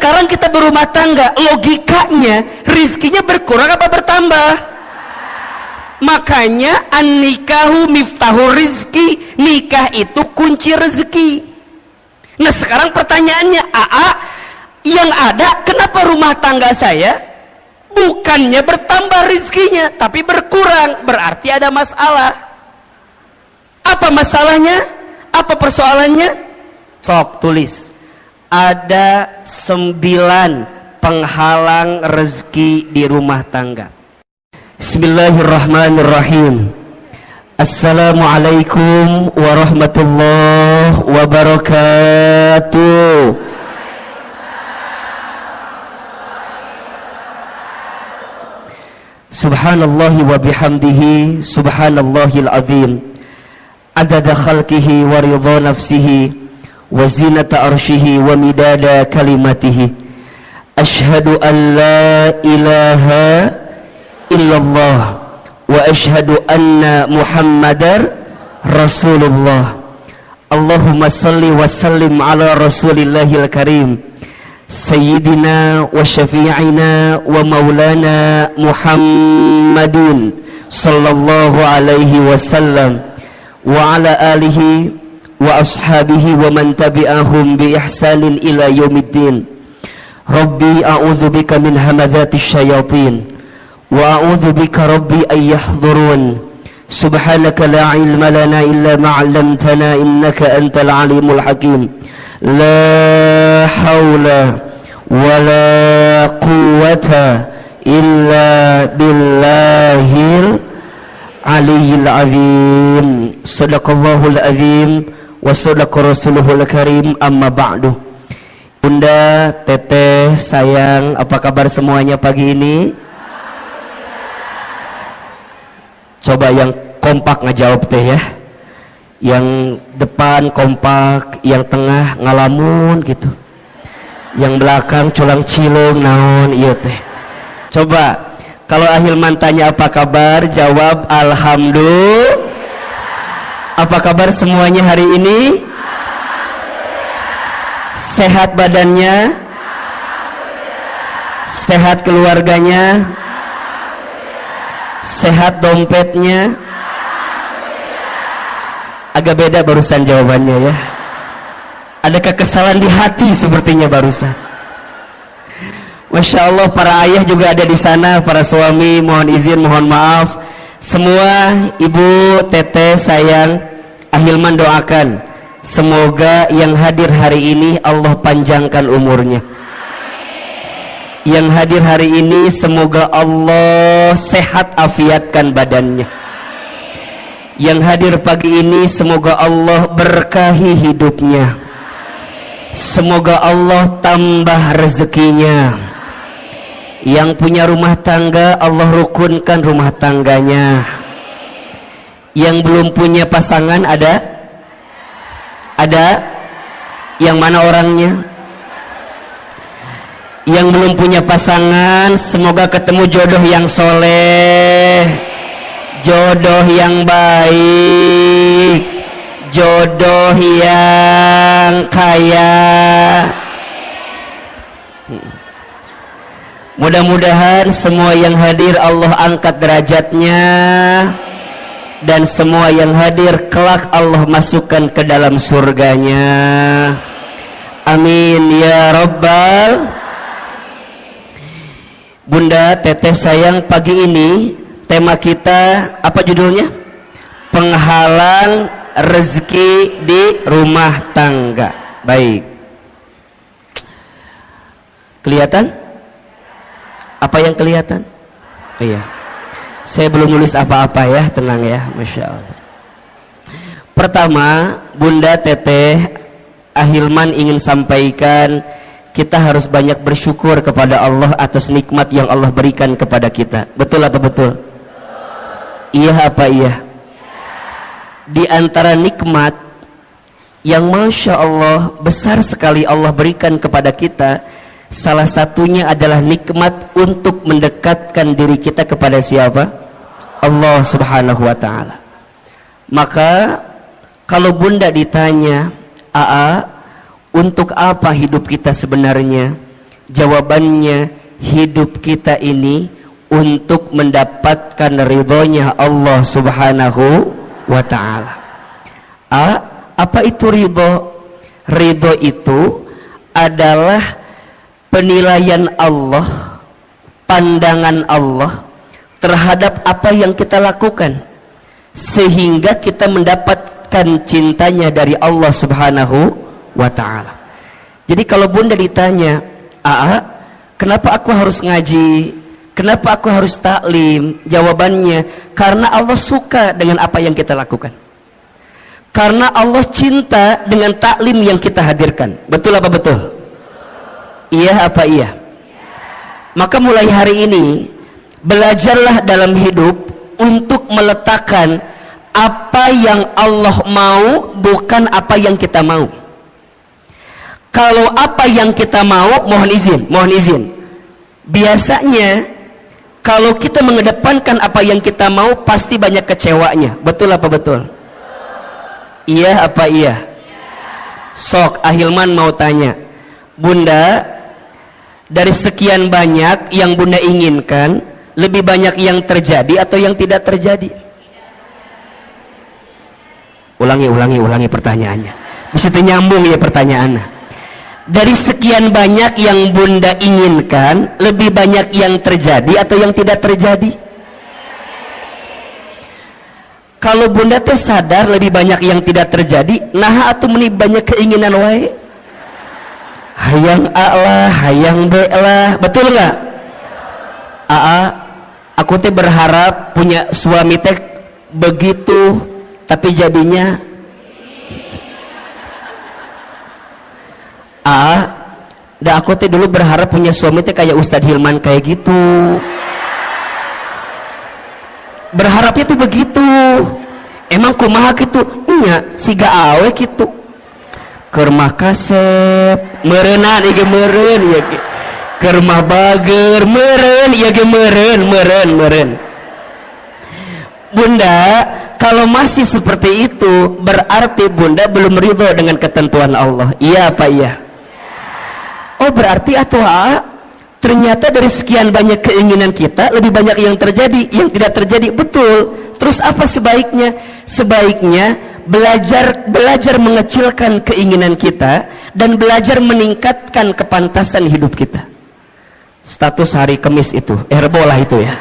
sekarang kita berumah tangga, logikanya rizkinya berkurang apa bertambah? Makanya an-nikahu miftahu rizki, nikah itu kunci rezeki. Nah sekarang pertanyaannya, yang ada kenapa rumah tangga saya bukannya bertambah rizkinya tapi berkurang? Berarti ada masalah. Apa masalahnya? Apa persoalannya? Sok tulis. Ada 9 penghalang rezeki di rumah tangga. Bismillahirrahmanirrahim. Assalamualaikum warahmatullahi wabarakatuh. Subhanallah wa bihamdihi, subhanallahil azim. Adada khalqihi wa ridha nafsihi wa zinata arshihi wa midada kalimatihi. Ashhadu an la ilaha illallah wa ashhadu anna muhammadar rasulullah. Allahumma salli wa sallim ala rasulillahil karim sayyidina wa syafi'ina wa maulana muhammadin sallallahu alaihi wasallam wa ala alihi wa ashabihi wa man tabi'ahum bi ihsanin ila yaumiddin. Rabbi a'udzu bika min hamadzatish syayatin wa a'udzu bika rabbi ay yahdurun. Subhanaka la ilma lana illa ma 'allamtana innaka antal alimul hakim. La haula wa la quwwata illa billahil aliyyil azim. Sadaqallahul azim wa sadaqa rasuluhul karim. Amma ba'du. Bunda, teteh, sayang, apa kabar semuanya pagi ini? Coba yang kompak ngejawab teh ya. Yang depan kompak, yang tengah ngalamun gitu. Yang belakang culang cilung naon ieu teh. Coba kalau Ahilman tanya apa kabar, jawab alhamdulillah. Apa kabar semuanya hari ini? Sehat badannya? Sehat keluarganya? Sehat dompetnya? Agak beda barusan jawabannya ya. Ada kekesalan di hati sepertinya barusan. Masya Allah, para ayah juga ada di sana, para suami mohon izin, mohon maaf. Semua ibu, teteh, sayang, Ahilman doakan semoga yang hadir hari ini Allah panjangkan umurnya. Yang hadir hari ini semoga Allah sehat afiatkan badannya. Yang hadir pagi ini semoga Allah berkahi hidupnya. Semoga Allah tambah rezekinya. Yang punya rumah tangga Allah rukunkan rumah tangganya. Yang belum punya pasangan ada? Ada? Yang mana orangnya? Yang belum punya pasangan semoga ketemu jodoh yang soleh, jodoh yang baik, jodoh yang kaya. Mudah-mudahan semua yang hadir Allah angkat derajatnya, dan semua yang hadir kelak Allah masukkan ke dalam surganya. Amin ya rabbal. Bunda, teteh, sayang, pagi ini tema kita apa judulnya? Penghalang rezeki di rumah tangga. Baik. Kelihatan? Apa yang kelihatan? Iya. Saya belum nulis apa-apa ya, tenang ya, Masya Allah. Pertama, Bunda, teteh, Ahilman ingin sampaikan kita harus banyak bersyukur kepada Allah atas nikmat yang Allah berikan kepada kita. Betul atau betul? Iya apa iya? Di antara nikmat yang Masya Allah besar sekali Allah berikan kepada kita, salah satunya adalah nikmat untuk mendekatkan diri kita kepada siapa? Allah Subhanahu wa ta'ala. Maka kalau Bunda ditanya, untuk apa hidup kita sebenarnya? Jawabannya, hidup kita ini untuk mendapatkan ridhonya Allah subhanahu wa ta'ala. Apa itu ridho? Ridho itu adalah penilaian Allah, pandangan Allah terhadap apa yang kita lakukan, sehingga kita mendapatkan cintanya dari Allah subhanahu wa ta'ala. Jadi kalau bunda ditanya, kenapa aku harus ngaji, kenapa aku harus taklim? Jawabannya, karena Allah suka dengan apa yang kita lakukan, karena Allah cinta dengan taklim yang kita hadirkan. Betul apa betul? Iya apa iya? Maka mulai hari ini belajarlah dalam hidup untuk meletakkan apa yang Allah mau, bukan apa yang kita mau. Kalau apa yang kita mau, mohon izin. Biasanya kalau kita mengedepankan apa yang kita mau, pasti banyak kecewanya. Betul apa betul? Iya apa iya? Sok Ahilman mau tanya, bunda, dari sekian banyak yang bunda inginkan, lebih banyak yang terjadi atau yang tidak terjadi? Ulangi pertanyaannya. Bisa nyambung ya pertanyaannya. Dari sekian banyak yang bunda inginkan, lebih banyak yang terjadi atau yang tidak terjadi? Kalau bunda teh sadar lebih banyak yang tidak terjadi, nah atau meni banyak keinginan wae, hayang A lah, hayang B lah, betul nggak? Aku teh berharap punya suami teh begitu, tapi jadinya aku teh dulu berharap punya suami teh kayak Ustadz Hilman kayak gitu. Berharapnya tuh begitu. Emang kumaha gitu? Iya, siga awe gitu. Keur mah kasep, meureunna ieu ge meureun ieu ge. Keur mah bager, meureun ieu ge meureun. Bunda, kalau masih seperti itu, berarti bunda belum ridho dengan ketentuan Allah. Iya apa iya? Oh, berarti ternyata dari sekian banyak keinginan kita, lebih banyak yang terjadi, yang tidak terjadi. Betul. Terus apa sebaiknya? Sebaiknya belajar mengecilkan keinginan kita dan belajar meningkatkan kepantasan hidup kita. Status hari Kamis itu, Bola itu ya.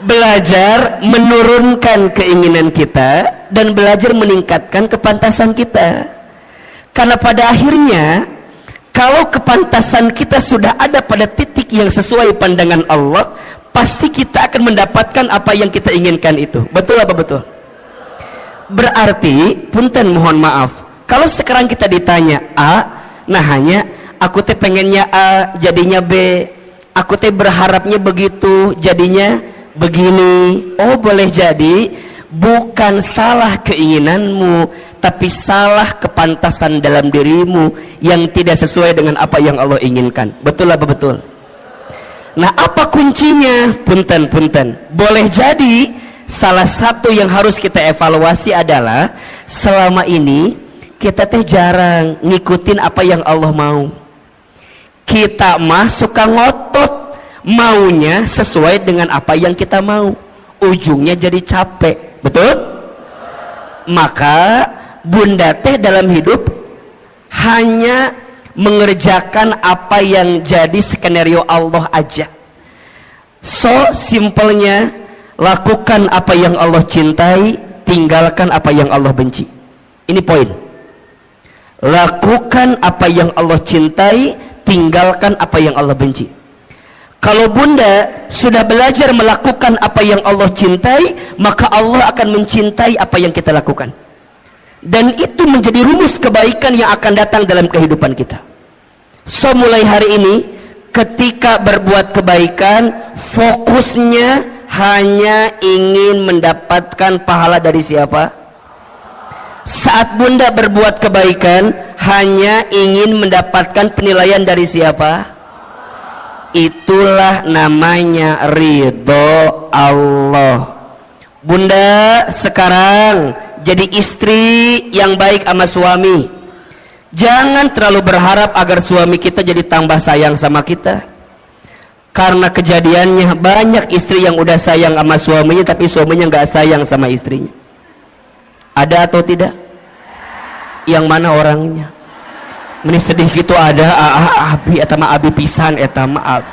Belajar menurunkan keinginan kita dan belajar meningkatkan kepantasan kita. Karena pada akhirnya, kalau kepantasan kita sudah ada pada titik yang sesuai pandangan Allah, pasti kita akan mendapatkan apa yang kita inginkan itu. Betul apa betul? Berarti, punten mohon maaf, kalau sekarang kita ditanya nah hanya aku teh pengennya A, jadinya B, aku teh berharapnya begitu, jadinya begini. Oh, boleh jadi bukan salah keinginanmu, tapi salah kepantasan dalam dirimu yang tidak sesuai dengan apa yang Allah inginkan. Betul apa betul? Nah, apa kuncinya? Punten. Boleh jadi salah satu yang harus kita evaluasi adalah selama ini kita teh jarang ngikutin apa yang Allah mau. Kita mah suka ngotot maunya sesuai dengan apa yang kita mau, ujungnya jadi capek. Betul? Maka bunda teh dalam hidup hanya mengerjakan apa yang jadi skenario Allah aja. So simpelnya, lakukan apa yang Allah cintai, tinggalkan apa yang Allah benci. Ini poin. Lakukan apa yang Allah cintai, tinggalkan apa yang Allah benci. Kalau bunda sudah belajar melakukan apa yang Allah cintai, maka Allah akan mencintai apa yang kita lakukan. Dan itu menjadi rumus kebaikan yang akan datang dalam kehidupan kita. So mulai hari ini, ketika berbuat kebaikan, fokusnya hanya ingin mendapatkan pahala dari siapa? Saat bunda berbuat kebaikan, hanya ingin mendapatkan penilaian dari siapa? Itulah namanya ridho Allah. Bunda sekarang jadi istri yang baik sama suami, Jangan terlalu berharap agar suami kita jadi tambah sayang sama kita, karena kejadiannya banyak istri yang udah sayang sama suaminya tapi suaminya nggak sayang sama istrinya. Ada atau tidak? Yang mana orangnya? Meni sedih gitu ada. Abi etama abi pisan etama abi.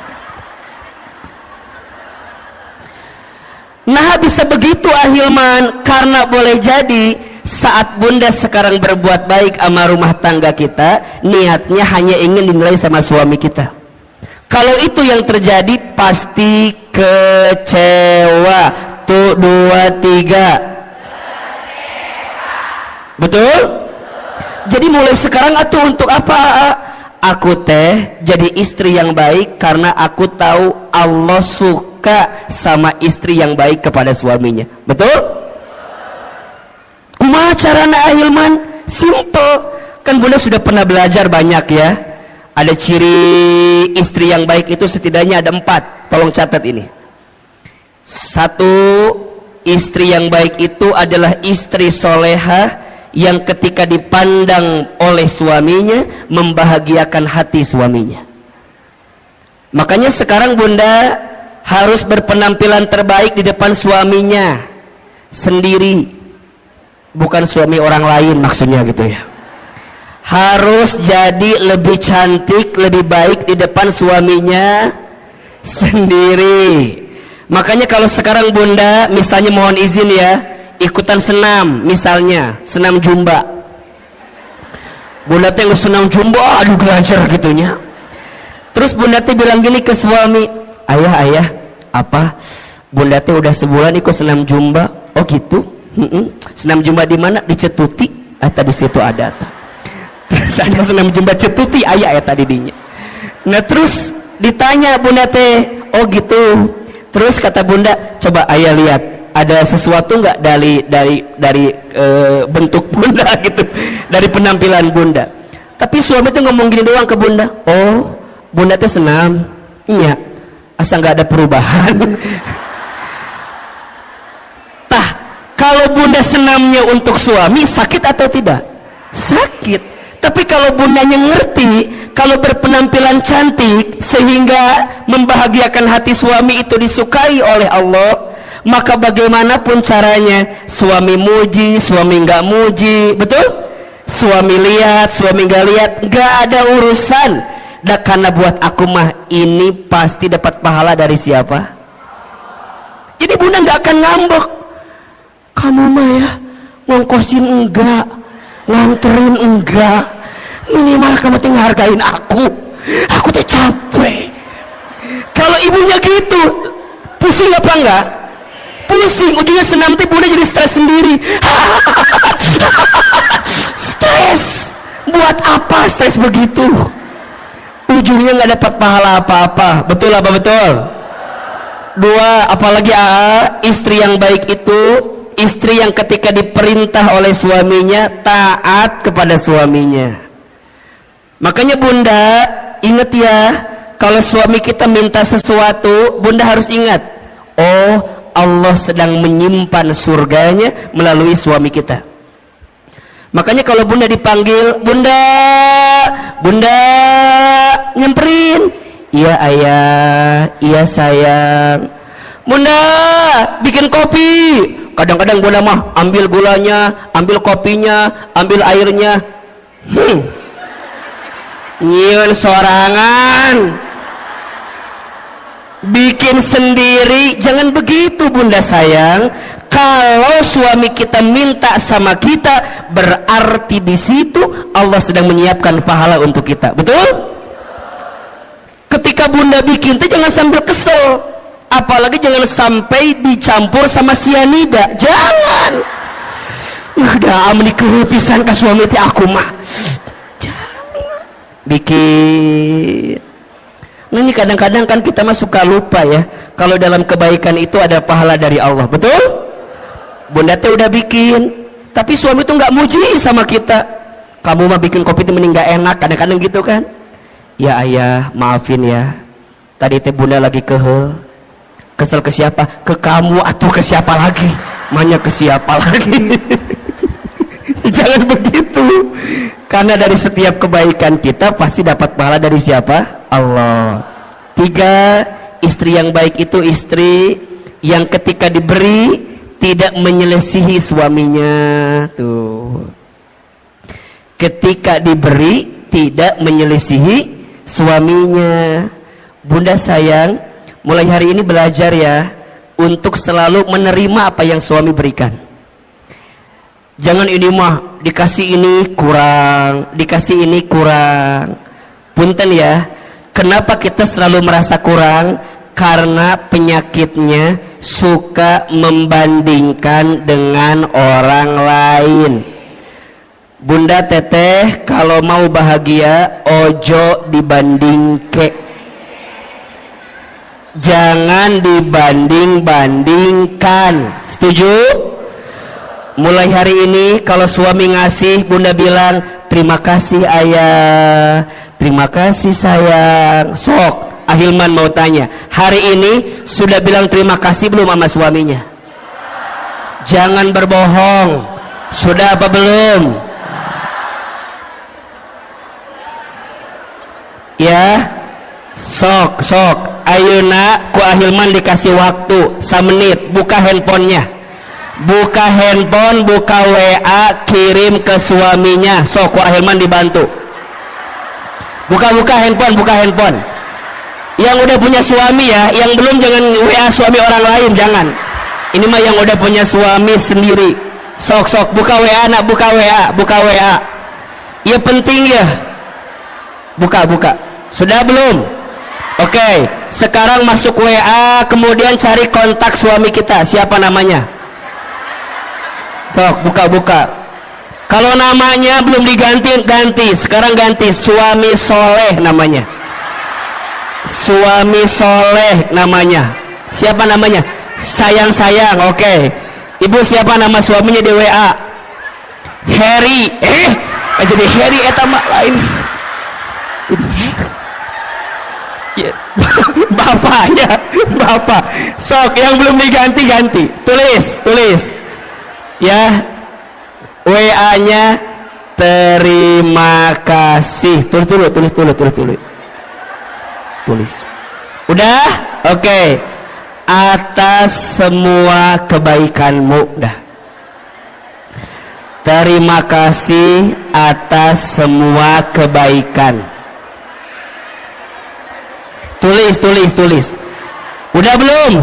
Nah bisa begitu Ahilman, karena boleh jadi saat bunda sekarang berbuat baik sama rumah tangga kita, niatnya hanya ingin dinilai sama suami kita. Kalau itu yang terjadi pasti kecewa. Tuh 2, 3. Betul? Jadi mulai sekarang atuh untuk apa? Aku teh jadi istri yang baik karena aku tahu Allah suka sama istri yang baik kepada suaminya. Betul? Kumaha carana Ahilman? Simple. Kan bunda sudah pernah belajar banyak ya. Ada ciri istri yang baik itu setidaknya ada 4. Tolong catat ini. 1, istri yang baik itu adalah istri solehah yang ketika dipandang oleh suaminya membahagiakan hati suaminya. Makanya sekarang bunda harus berpenampilan terbaik di depan suaminya sendiri. Bukan suami orang lain maksudnya gitu ya. Harus jadi lebih cantik, lebih baik di depan suaminya sendiri. Makanya kalau sekarang bunda misalnya mohon izin ya, ikutan senam, misalnya senam jumba. Bunda teh senam jumba, aduh gelancar gitunya. Terus bunda teh bilang gini ke suami, ayah apa? Bunda teh udah sebulan ikut senam jumba. Oh gitu? Senam jumba di mana? Di Cetuti. Tadi situ ada. Terus ada senam jumba Cetuti, ayah tadi dinya. Nah terus ditanya bunda teh, oh gitu. Terus kata bunda, coba ayah lihat ada sesuatu nggak dari bentuk bunda gitu, dari penampilan bunda. Tapi suami tuh ngomong gini doang ke bunda, oh bunda teh senam, iya, asal nggak ada perubahan. Tah, kalau bunda senamnya untuk suami sakit atau tidak? Sakit. Tapi kalau bundanya ngerti, kalau berpenampilan cantik sehingga membahagiakan hati suami itu disukai oleh Allah, maka bagaimanapun caranya, suami muji, suami nggak muji, betul? Suami lihat, suami nggak lihat, nggak ada urusan. Dan karena buat aku mah ini pasti dapat pahala dari siapa? Jadi bunda nggak akan ngambek. Kamu mah ya ngongkosin enggak, nganterin enggak, minimal kamu tuh ngehargain aku tuh capek. Kalau ibunya gitu pusing apa enggak? Pusing, ujungnya senam teh bunda jadi stres sendiri. Stres, buat apa stres begitu? Ujungnya nggak dapat pahala apa-apa. Betul apa betul? 2, apalagi istri yang baik itu istri yang ketika diperintah oleh suaminya taat kepada suaminya. Makanya bunda ingat ya, kalau suami kita minta sesuatu, bunda harus ingat, oh Allah sedang menyimpan surganya melalui suami kita. Makanya kalau bunda dipanggil, bunda nyamperin, iya ayah, iya sayang, bunda bikin kopi. Kadang-kadang bunda mah ambil gulanya, ambil kopinya, ambil airnya, nyieun sorangan, bikin sendiri. Jangan begitu bunda sayang. Kalau suami kita minta sama kita, berarti di situ Allah sedang menyiapkan pahala untuk kita. Betul? Ketika bunda bikin itu jangan sambil kesel, apalagi jangan sampai dicampur sama sianida. Jangan. Udah amni kepisan ke suami ti aku mah. Jangan. Bikin. Nah ini kadang-kadang kan kita mah suka lupa ya, kalau dalam kebaikan itu ada pahala dari Allah. Betul? Bunda teh udah bikin, tapi suami tuh nggak muji sama kita. Kamu mah bikin kopi itu mending nggak enak, kadang-kadang gitu kan? Ya ayah, maafin ya. Tadi teh bunda lagi kesel ke siapa? Ke kamu atau ke siapa lagi? Manya ke siapa lagi? Jangan begitu. Karena dari setiap kebaikan kita pasti dapat pahala dari siapa? Allah. 3, istri yang baik itu istri yang ketika diberi tidak menyelisihi suaminya. Tuh. Ketika diberi tidak menyelisihi suaminya. Bunda sayang, mulai hari ini belajar ya untuk selalu menerima apa yang suami berikan. Jangan ini mah dikasih ini kurang, dikasih ini kurang. Punten ya, kenapa kita selalu merasa kurang? Karena penyakitnya suka membandingkan dengan orang lain. Bunda teteh kalau mau bahagia ojo dibandingke. Jangan dibanding-bandingkan. Setuju? Mulai hari ini kalau suami ngasih, bunda bilang terima kasih ayah, terima kasih sayang. Sok Ahilman mau tanya, hari ini sudah bilang terima kasih belum sama suaminya? Jangan berbohong. Sudah apa belum? Ya, sok ayeuna ku Ahilman dikasih waktu 1 menit, buka handphonenya, buka handphone, buka WA, kirim ke suaminya. Sok ku Ahilman dibantu, buka handphone, buka handphone. Yang udah punya suami ya, yang belum jangan WA suami orang lain, jangan. Ini mah yang udah punya suami sendiri. Sok buka WA nak, buka WA. Ya penting ya, buka. Sudah belum? Oke, sekarang masuk WA, kemudian cari kontak suami kita. Siapa namanya? Sok, buka. Kalau namanya belum ganti. Sekarang ganti, suami soleh namanya. Suami soleh namanya. Siapa namanya? Sayang. Oke. Ibu siapa nama suaminya di WA? Harry. Jadi Harry eta mah lain. Ya, bapak. Sok yang belum diganti. Tulis. Ya. WA-nya terima kasih. Tulis. Udah? Oke. Atas semua kebaikanmu. Dah. Terima kasih atas semua kebaikan. Tulis. Udah belum?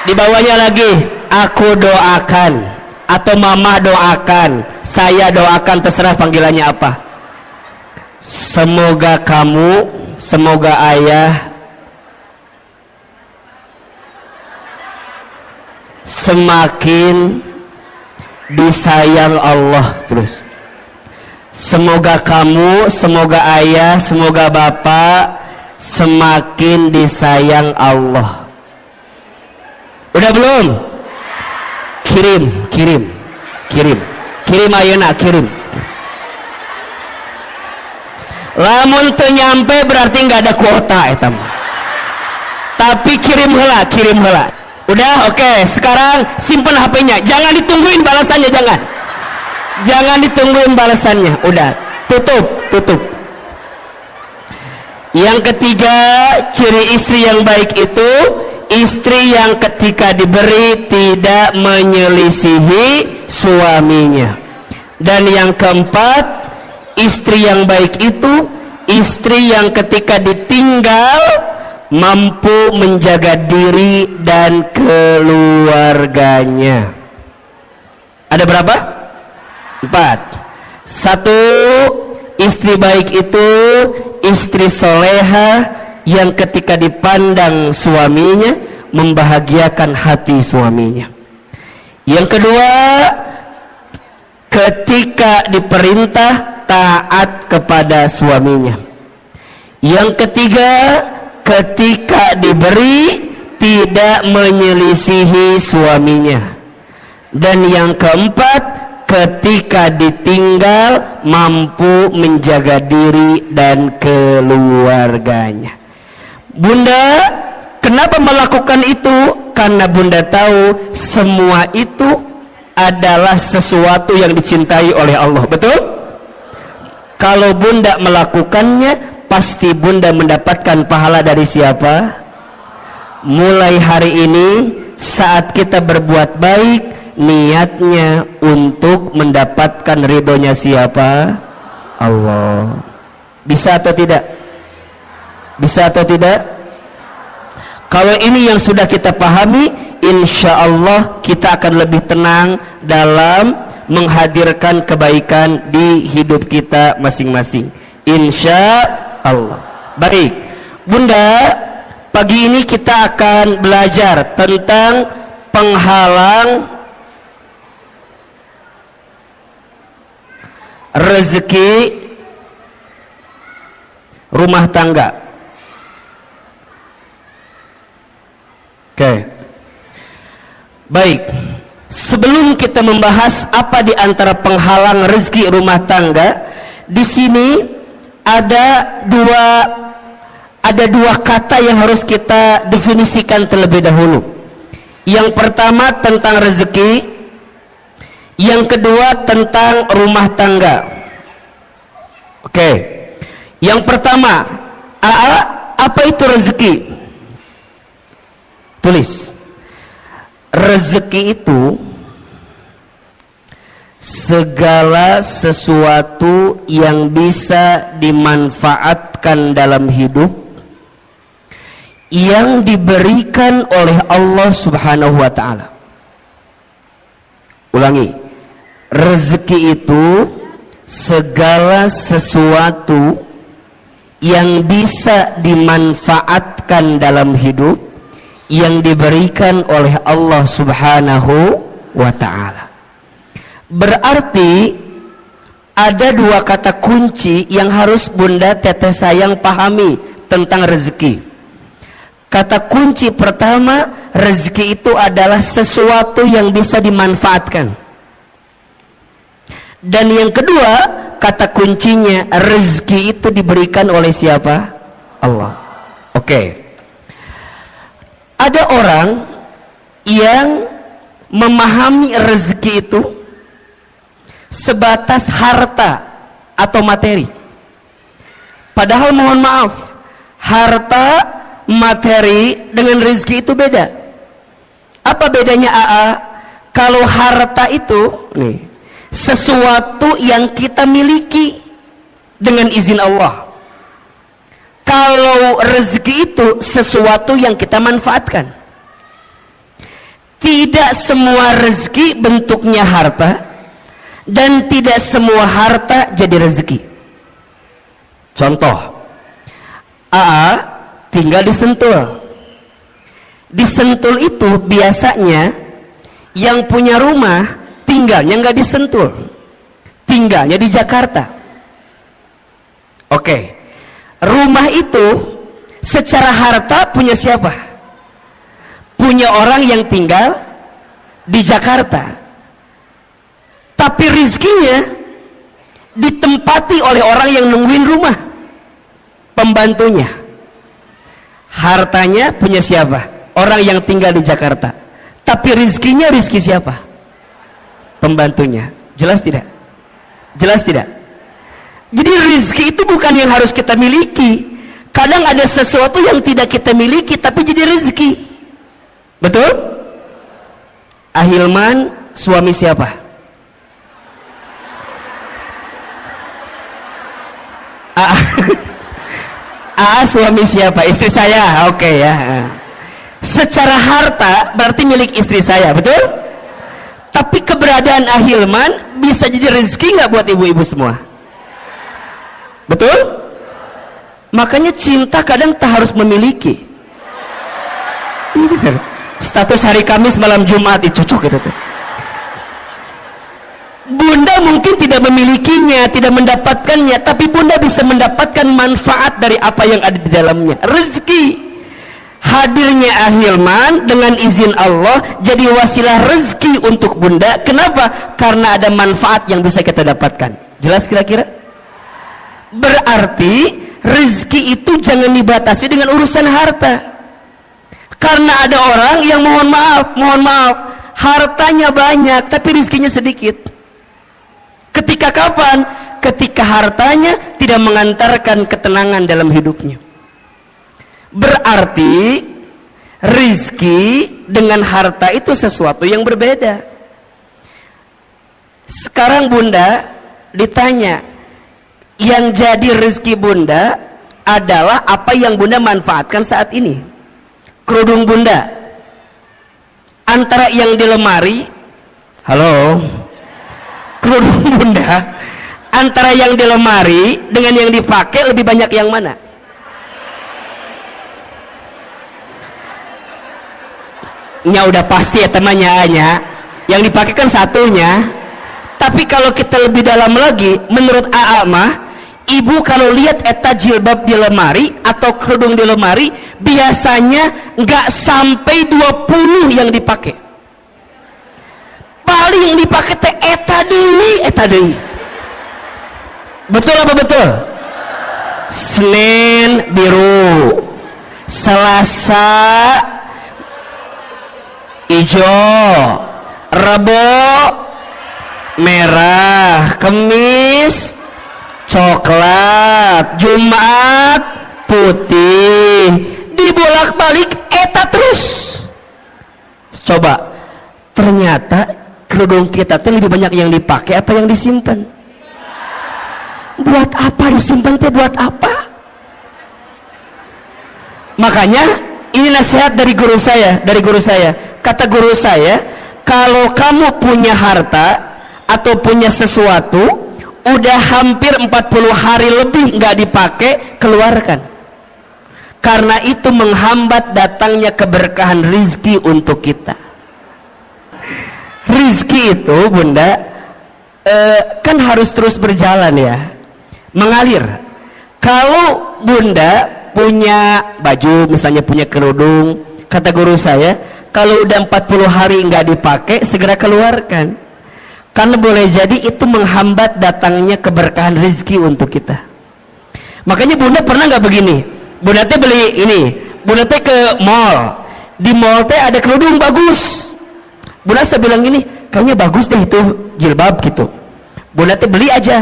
Di bawahnya lagi, aku doakan atau mama doakan, saya doakan, terserah panggilannya apa. Semoga kamu, semoga ayah semakin disayang Allah. Terus semoga kamu, semoga ayah, semoga bapak semakin disayang Allah. Udah belum? Kirim ayeuna, kirim. Lamun teu nyampe berarti nggak ada kuota eta mah. Tapi kirim heula. Udah, oke. Sekarang simpen HP-nya. Jangan ditungguin balasannya, jangan ditungguin balasannya. Udah, tutup. Yang ketiga, ciri istri yang baik itu istri yang ketika diberi tidak menyelisihi suaminya. Dan yang keempat, istri yang baik itu istri yang ketika ditinggal mampu menjaga diri dan keluarganya. Ada berapa? 4. 1, istri baik itu istri soleha yang ketika dipandang suaminya membahagiakan hati suaminya. Yang kedua, ketika diperintah taat kepada suaminya. Yang ketiga, ketika diberi tidak menyelisihi suaminya. Dan yang keempat, ketika ditinggal mampu menjaga diri dan keluarganya. Bunda kenapa melakukan itu? Karena bunda tahu semua itu adalah sesuatu yang dicintai oleh Allah. Betul? Kalau bunda melakukannya, pasti bunda mendapatkan pahala dari siapa? Mulai hari ini, saat kita berbuat baik, niatnya untuk mendapatkan ridhonya siapa? Allah. Bisa atau tidak? Bisa atau tidak? Kalau ini yang sudah kita pahami, insya Allah kita akan lebih tenang dalam menghadirkan kebaikan di hidup kita masing-masing. Insya Allah. Baik, bunda, pagi ini kita akan belajar tentang penghalang rezeki rumah tangga. Oke. Baik. Sebelum kita membahas apa di antara penghalang rezeki rumah tangga, di sini ada dua kata yang harus kita definisikan terlebih dahulu. Yang pertama tentang rezeki, yang kedua tentang rumah tangga. Oke. Yang pertama, apa itu rezeki? Tulis. Rezeki itu segala sesuatu yang bisa dimanfaatkan dalam hidup, yang diberikan oleh Allah Subhanahu wa ta'ala. Ulangi. Rezeki itu segala sesuatu yang bisa dimanfaatkan dalam hidup, yang diberikan oleh Allah Subhanahu wa ta'ala. Berarti ada dua kata kunci yang harus bunda teteh sayang pahami tentang rezeki. Kata kunci pertama, rezeki itu adalah sesuatu yang bisa dimanfaatkan. Dan yang kedua, kata kuncinya, rezeki itu diberikan oleh siapa? Allah. Oke. Ada orang yang memahami rezeki itu sebatas harta atau materi. Padahal mohon maaf, harta, materi dengan rezeki itu beda. Apa bedanya AA? Kalau harta itu nih, sesuatu yang kita miliki dengan izin Allah. Kalau rezeki itu sesuatu yang kita manfaatkan. Tidak semua rezeki bentuknya harta, dan tidak semua harta jadi rezeki. Contoh, AA tinggal di Sentul. Di Sentul itu biasanya yang punya rumah tinggalnya nggak di Sentul, tinggalnya di Jakarta. Oke. Rumah itu secara harta punya siapa? Punya orang yang tinggal di Jakarta. Tapi rizkinya ditempati oleh orang yang nungguin rumah, pembantunya. Hartanya punya siapa? Orang yang tinggal di Jakarta. Tapi rizkinya rizki siapa? Pembantunya. Jelas tidak? Jelas tidak? Jadi rezeki itu bukan yang harus kita miliki. Kadang ada sesuatu yang tidak kita miliki tapi jadi rezeki. Betul? Ahilman suami siapa? Suami siapa? Istri saya. Oke ya. Secara harta berarti milik istri saya, betul? Tapi keberadaan Ahilman bisa jadi rezeki nggak buat ibu-ibu semua? Betul? Makanya cinta kadang tak harus memiliki. Ini benar. Status hari Kamis malam Jumat itu cocok gitu tuh. Bunda mungkin tidak memilikinya, tidak mendapatkannya, tapi bunda bisa mendapatkan manfaat dari apa yang ada di dalamnya. Rezeki. Hadirnya Ahilman dengan izin Allah jadi wasilah rezeki untuk bunda. Kenapa? Karena ada manfaat yang bisa kita dapatkan. Jelas kira-kira? Berarti rezeki itu jangan dibatasi dengan urusan harta. Karena ada orang yang mohon maaf, hartanya banyak tapi rizkinya sedikit. Ketika kapan? Ketika hartanya tidak mengantarkan ketenangan dalam hidupnya. Berarti rizki dengan harta itu sesuatu yang berbeda. Sekarang bunda ditanya, yang jadi rizki bunda adalah apa yang bunda manfaatkan saat ini. Kerudung bunda, antara yang di lemari, halo, kerudung bunda, antara yang di lemari dengan yang dipakai lebih banyak yang mana? Nya udah pasti ya temannya, yang dipakai kan satunya. Tapi kalau kita lebih dalam lagi, menurut AA mah, ibu kalau lihat eta jilbab di lemari atau kerudung di lemari, biasanya nggak sampai 20 yang dipakai. Paling yang dipakai teh eta deui. Betul apa betul? Senin biru, Selasa hijau, Rebo merah, Kemis coklat, Jumat putih, dibolak-balik eta terus. Coba, ternyata kerudung kita teh lebih banyak yang dipakai apa yang disimpan? Buat apa disimpan teh? Buat apa? Makanya ini nasihat dari guru saya. Kata guru saya, kalau kamu punya harta atau punya sesuatu udah hampir 40 hari lebih nggak dipakai, keluarkan. Karena itu menghambat datangnya keberkahan rizki untuk kita. Rizki itu bunda kan harus terus berjalan ya, mengalir. Kalau bunda punya baju, misalnya punya kerudung, kata guru saya, kalau udah 40 hari nggak dipakai, segera keluarkan. Karena boleh jadi itu menghambat datangnya keberkahan rezeki untuk kita. Makanya bunda pernah nggak begini? Bunda teh beli ini, bunda teh ke mall. Di mall teh ada kerudung bagus. Bunda saya bilang gini, kayaknya bagus deh itu jilbab gitu. Bunda teh beli aja.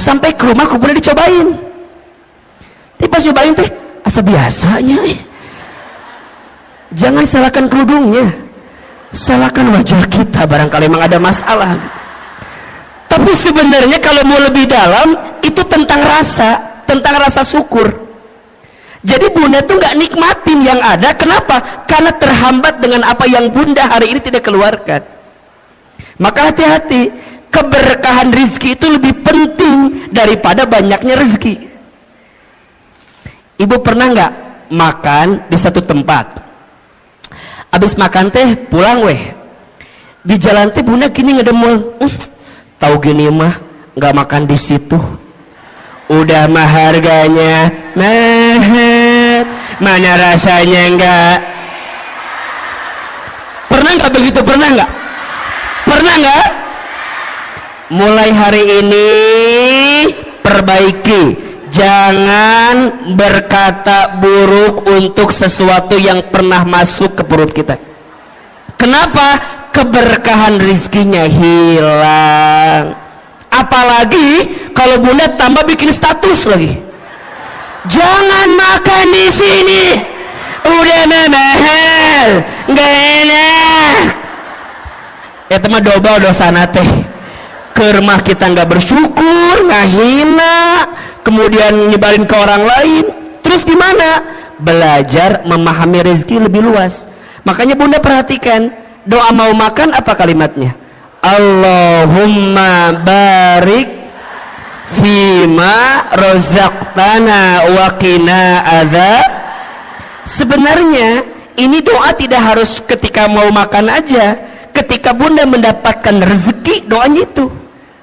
Sampai ke rumah, bunda dicobain. Tapi pas nyobain teh, asa biasanya. Jangan salahkan kerudungnya, salahkan wajah kita, barangkali memang ada masalah. Tapi sebenarnya kalau mau lebih dalam, itu tentang rasa syukur. Jadi bunda tuh nggak nikmatin yang ada. Kenapa? Karena terhambat dengan apa yang bunda hari ini tidak keluarkan. Maka hati-hati, keberkahan rezeki itu lebih penting daripada banyaknya rezeki. Ibu pernah nggak makan di satu tempat, abis makan teh pulang di jalan teh bunda gini ngedemul, tahu gini mah nggak makan di situ, udah mah harganya mahal, mana rasanya enggak. Pernah nggak begitu? Pernah nggak? Mulai hari ini perbaiki. Jangan berkata buruk untuk sesuatu yang pernah masuk ke perut kita. Kenapa? Keberkahan rizkinya hilang. Apalagi kalau bunda tambah bikin status lagi. Jangan makan di sini, udah mahal, nggak enak. Ya teman doba dosa nate. Ke rumah kita nggak bersyukur, ngahina, kemudian nyebarin ke orang lain. Terus gimana? Belajar memahami rezeki lebih luas. Makanya bunda perhatikan, doa mau makan apa kalimatnya? Allahumma barik fima rozaqtana wa qina adzab. Sebenarnya ini doa tidak harus ketika mau makan aja. Ketika bunda mendapatkan rezeki, doanya itu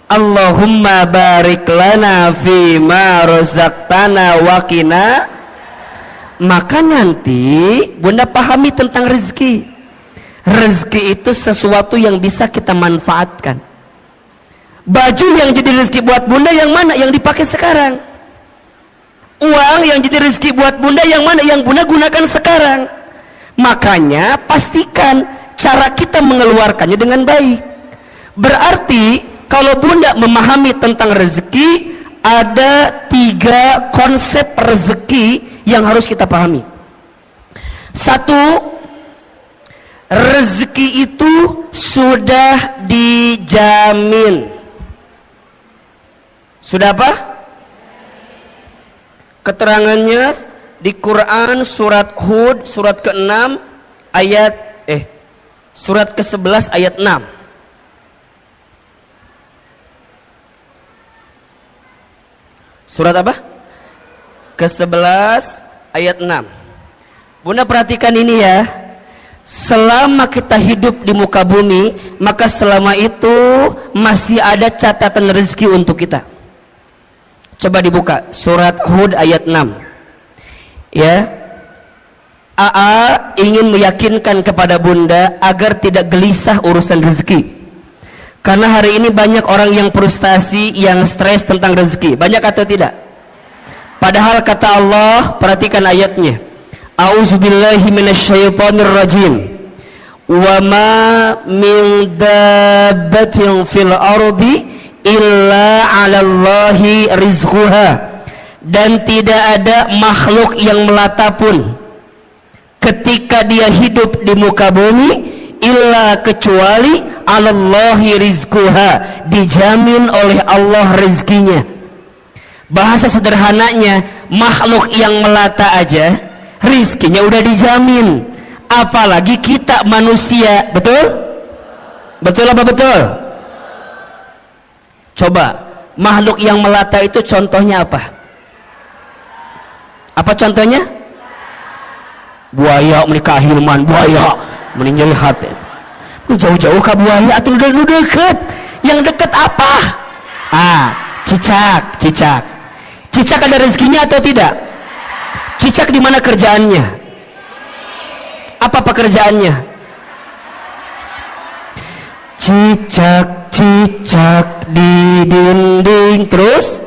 Allahumma barik lana fima rozaqtana wa qina. Maka nanti bunda pahami tentang rezeki. Rezeki itu sesuatu yang bisa kita manfaatkan. Baju yang jadi rezeki buat bunda yang mana? Yang dipakai sekarang. Uang yang jadi rezeki buat bunda yang mana? Yang bunda gunakan sekarang. Makanya pastikan cara kita mengeluarkannya dengan baik. Berarti kalau Bunda memahami tentang rezeki, ada 3 konsep rezeki yang harus kita pahami. 1, rezeki itu sudah dijamin. Sudah apa? Keterangannya di Quran surat Hud surat ke-6 ayat surat ke-11 ayat 6. Surat apa? Ke-11 ayat 6. Bunda perhatikan ini ya. Selama kita hidup di muka bumi, maka selama itu masih ada catatan rezeki untuk kita. Coba dibuka surat Hud ayat 6. Ya. AA ingin meyakinkan kepada Bunda agar tidak gelisah urusan rezeki. Karena hari ini banyak orang yang frustasi, yang stres tentang rezeki. Banyak atau tidak? Padahal kata Allah, perhatikan ayatnya. A'udzubillahi minasyaitonirrajim. Wa ma min dabbatin fil ardi illa 'alallahi rizquha. Dan tidak ada makhluk yang melata pun ketika dia hidup di muka bumi illa kecuali 'alallahi rizquha, dijamin oleh Allah rezekinya. Bahasa sederhananya, makhluk yang melata aja rizkinya udah dijamin, apalagi kita manusia. Betul? Betul apa betul? Coba, makhluk yang melata itu contohnya apa? Apa contohnya? Buaya menikah Hilman, buaya meninggal hati. Lu jauh-jauh ke buaya atau lu deket? Yang deket apa? Cicak. Cicak ada rezekinya atau tidak? Cicak di mana kerjaannya? Apa pekerjaannya? Cicak di dinding. Terus?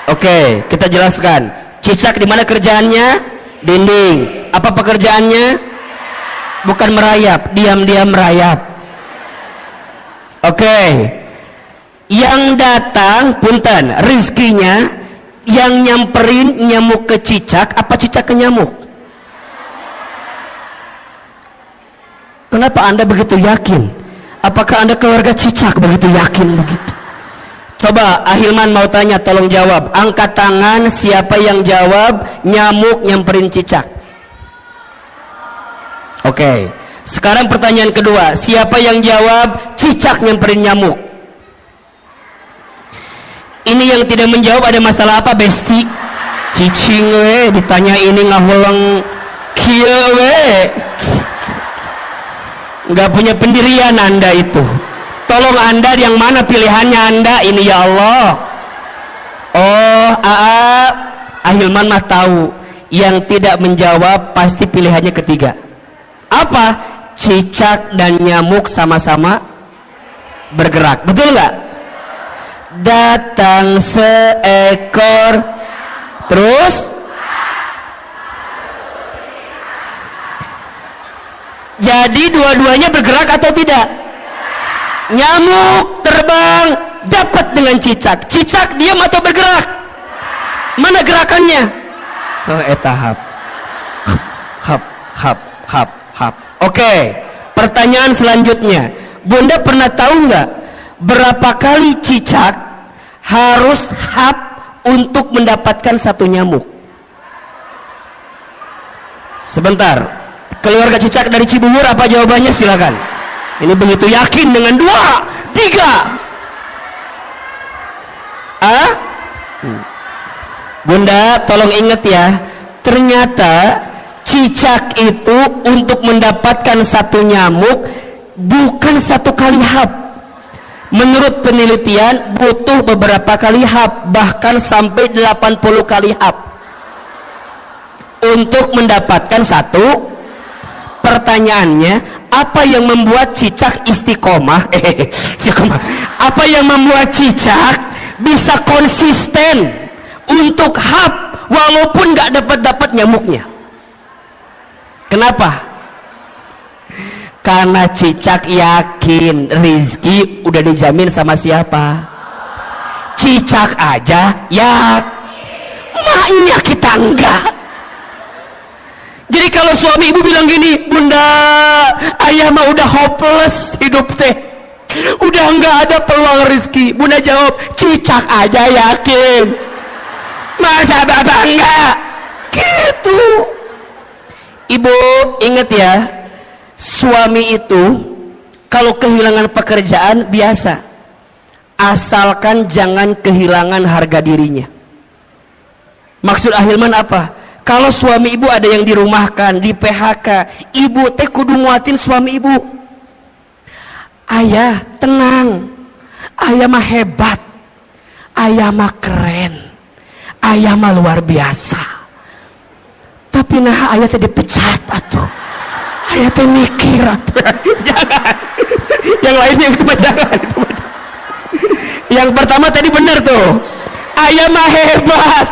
Oke, kita jelaskan. Cicak di mana kerjaannya? Dinding. Apa pekerjaannya? Bukan merayap, diam-diam merayap. Oke. Yang datang, punten, rizkinya yang nyamperin nyamuk ke cicak, apa cicak ke nyamuk? Kenapa Anda begitu yakin? Apakah Anda keluarga cicak begitu yakin begitu? Coba Ahilman mau tanya, tolong jawab. Angkat tangan siapa yang jawab nyamuk nyamperin cicak. Oke. Sekarang pertanyaan kedua, siapa yang jawab cicak nyamperin nyamuk? Ini yang tidak menjawab ada masalah apa, Besti? Cicing we ditanya ini ngahulang kieu we. Enggak punya pendirian Anda itu. Tolong Anda yang mana pilihannya Anda ini ya Allah. Oh, Ahilman mah tahu. Yang tidak menjawab pasti pilihannya ketiga. Apa? Cicak dan nyamuk sama-sama bergerak. Betul nggak? Datang seekor, terus jadi dua-duanya bergerak atau tidak? Nyamuk terbang dapat dengan cicak. Cicak diam atau bergerak? Mana gerakannya? Tahap. Hap. Oke, pertanyaan selanjutnya, Bunda pernah tahu nggak berapa kali cicak harus hap untuk mendapatkan satu nyamuk? Sebentar, keluarga cicak dari Cibubur apa jawabannya? Silakan. Ini begitu yakin dengan 2, 3. Bunda tolong ingat ya, ternyata cicak itu untuk mendapatkan satu nyamuk bukan satu kali hap. Menurut penelitian butuh beberapa kali hap, bahkan sampai 80 kali hap untuk mendapatkan satu. Pertanyaannya, apa yang membuat cicak istiqomah? Apa yang membuat cicak bisa konsisten untuk hap walaupun nggak dapat nyamuknya? Kenapa? Karena cicak yakin rizki udah dijamin sama siapa? Cicak aja maknya kita enggak. Jadi kalau suami ibu bilang gini, bunda, ayah mah udah hopeless hidup teh, udah enggak ada peluang rizki. Bunda jawab, cicak aja yakin, masa bapak enggak? Gitu. Ibu ingat ya, suami itu kalau kehilangan pekerjaan biasa, asalkan jangan kehilangan harga dirinya. Maksud Ahilman apa? Kalau suami ibu ada yang dirumahkan, di PHK, ibu teh kudu nguatin suami ibu. Ayah tenang, ayah mah hebat, ayah mah keren, ayah mah luar biasa. Tapi nah ayah teh dipecat atuh, ayah teh mikir atuh. Jangan, yang lainnya itu mah jangan. Yang pertama tadi benar tuh, ayah mah hebat,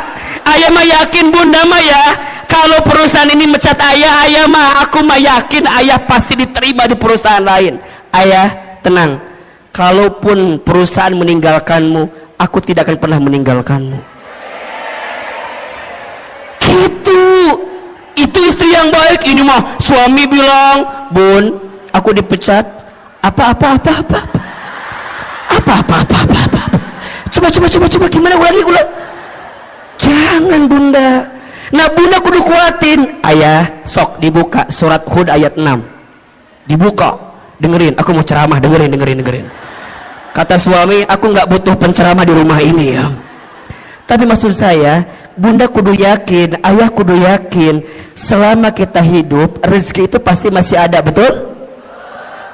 ayah mah yakin bunda mah ya, kalau perusahaan ini mecat ayah, ayah mah aku mah yakin ayah pasti diterima di perusahaan lain. Ayah tenang, kalaupun perusahaan meninggalkanmu, aku tidak akan pernah meninggalkanmu. Gitu. Itu istri yang baik. Ini mah suami bilang, bun, aku dipecat, apa. Coba gimana ulangi. Jangan bunda. Nah bunda kudu kuatin. Ayah sok dibuka surat Hud ayat 6. Dibuka, dengerin, aku mau ceramah, dengerin. Kata suami, aku nggak butuh penceramah di rumah ini ya. Tapi maksud saya, bunda kudu yakin, ayah kudu yakin, selama kita hidup rezeki itu pasti masih ada, betul?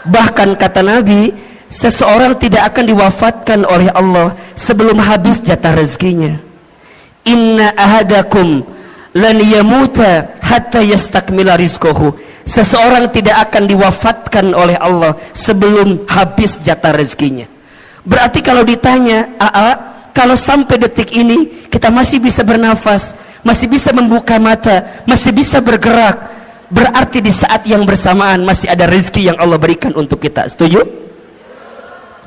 Bahkan kata Nabi, seseorang tidak akan diwafatkan oleh Allah sebelum habis jatah rezekinya. Inna ahadakum lan yamuta hatta yastakmila rizquhu. Seseorang tidak akan diwafatkan oleh Allah sebelum habis jatah rezekinya. Berarti kalau ditanya, kalau sampai detik ini kita masih bisa bernafas, masih bisa membuka mata, masih bisa bergerak, berarti di saat yang bersamaan masih ada rezeki yang Allah berikan untuk kita. Setuju?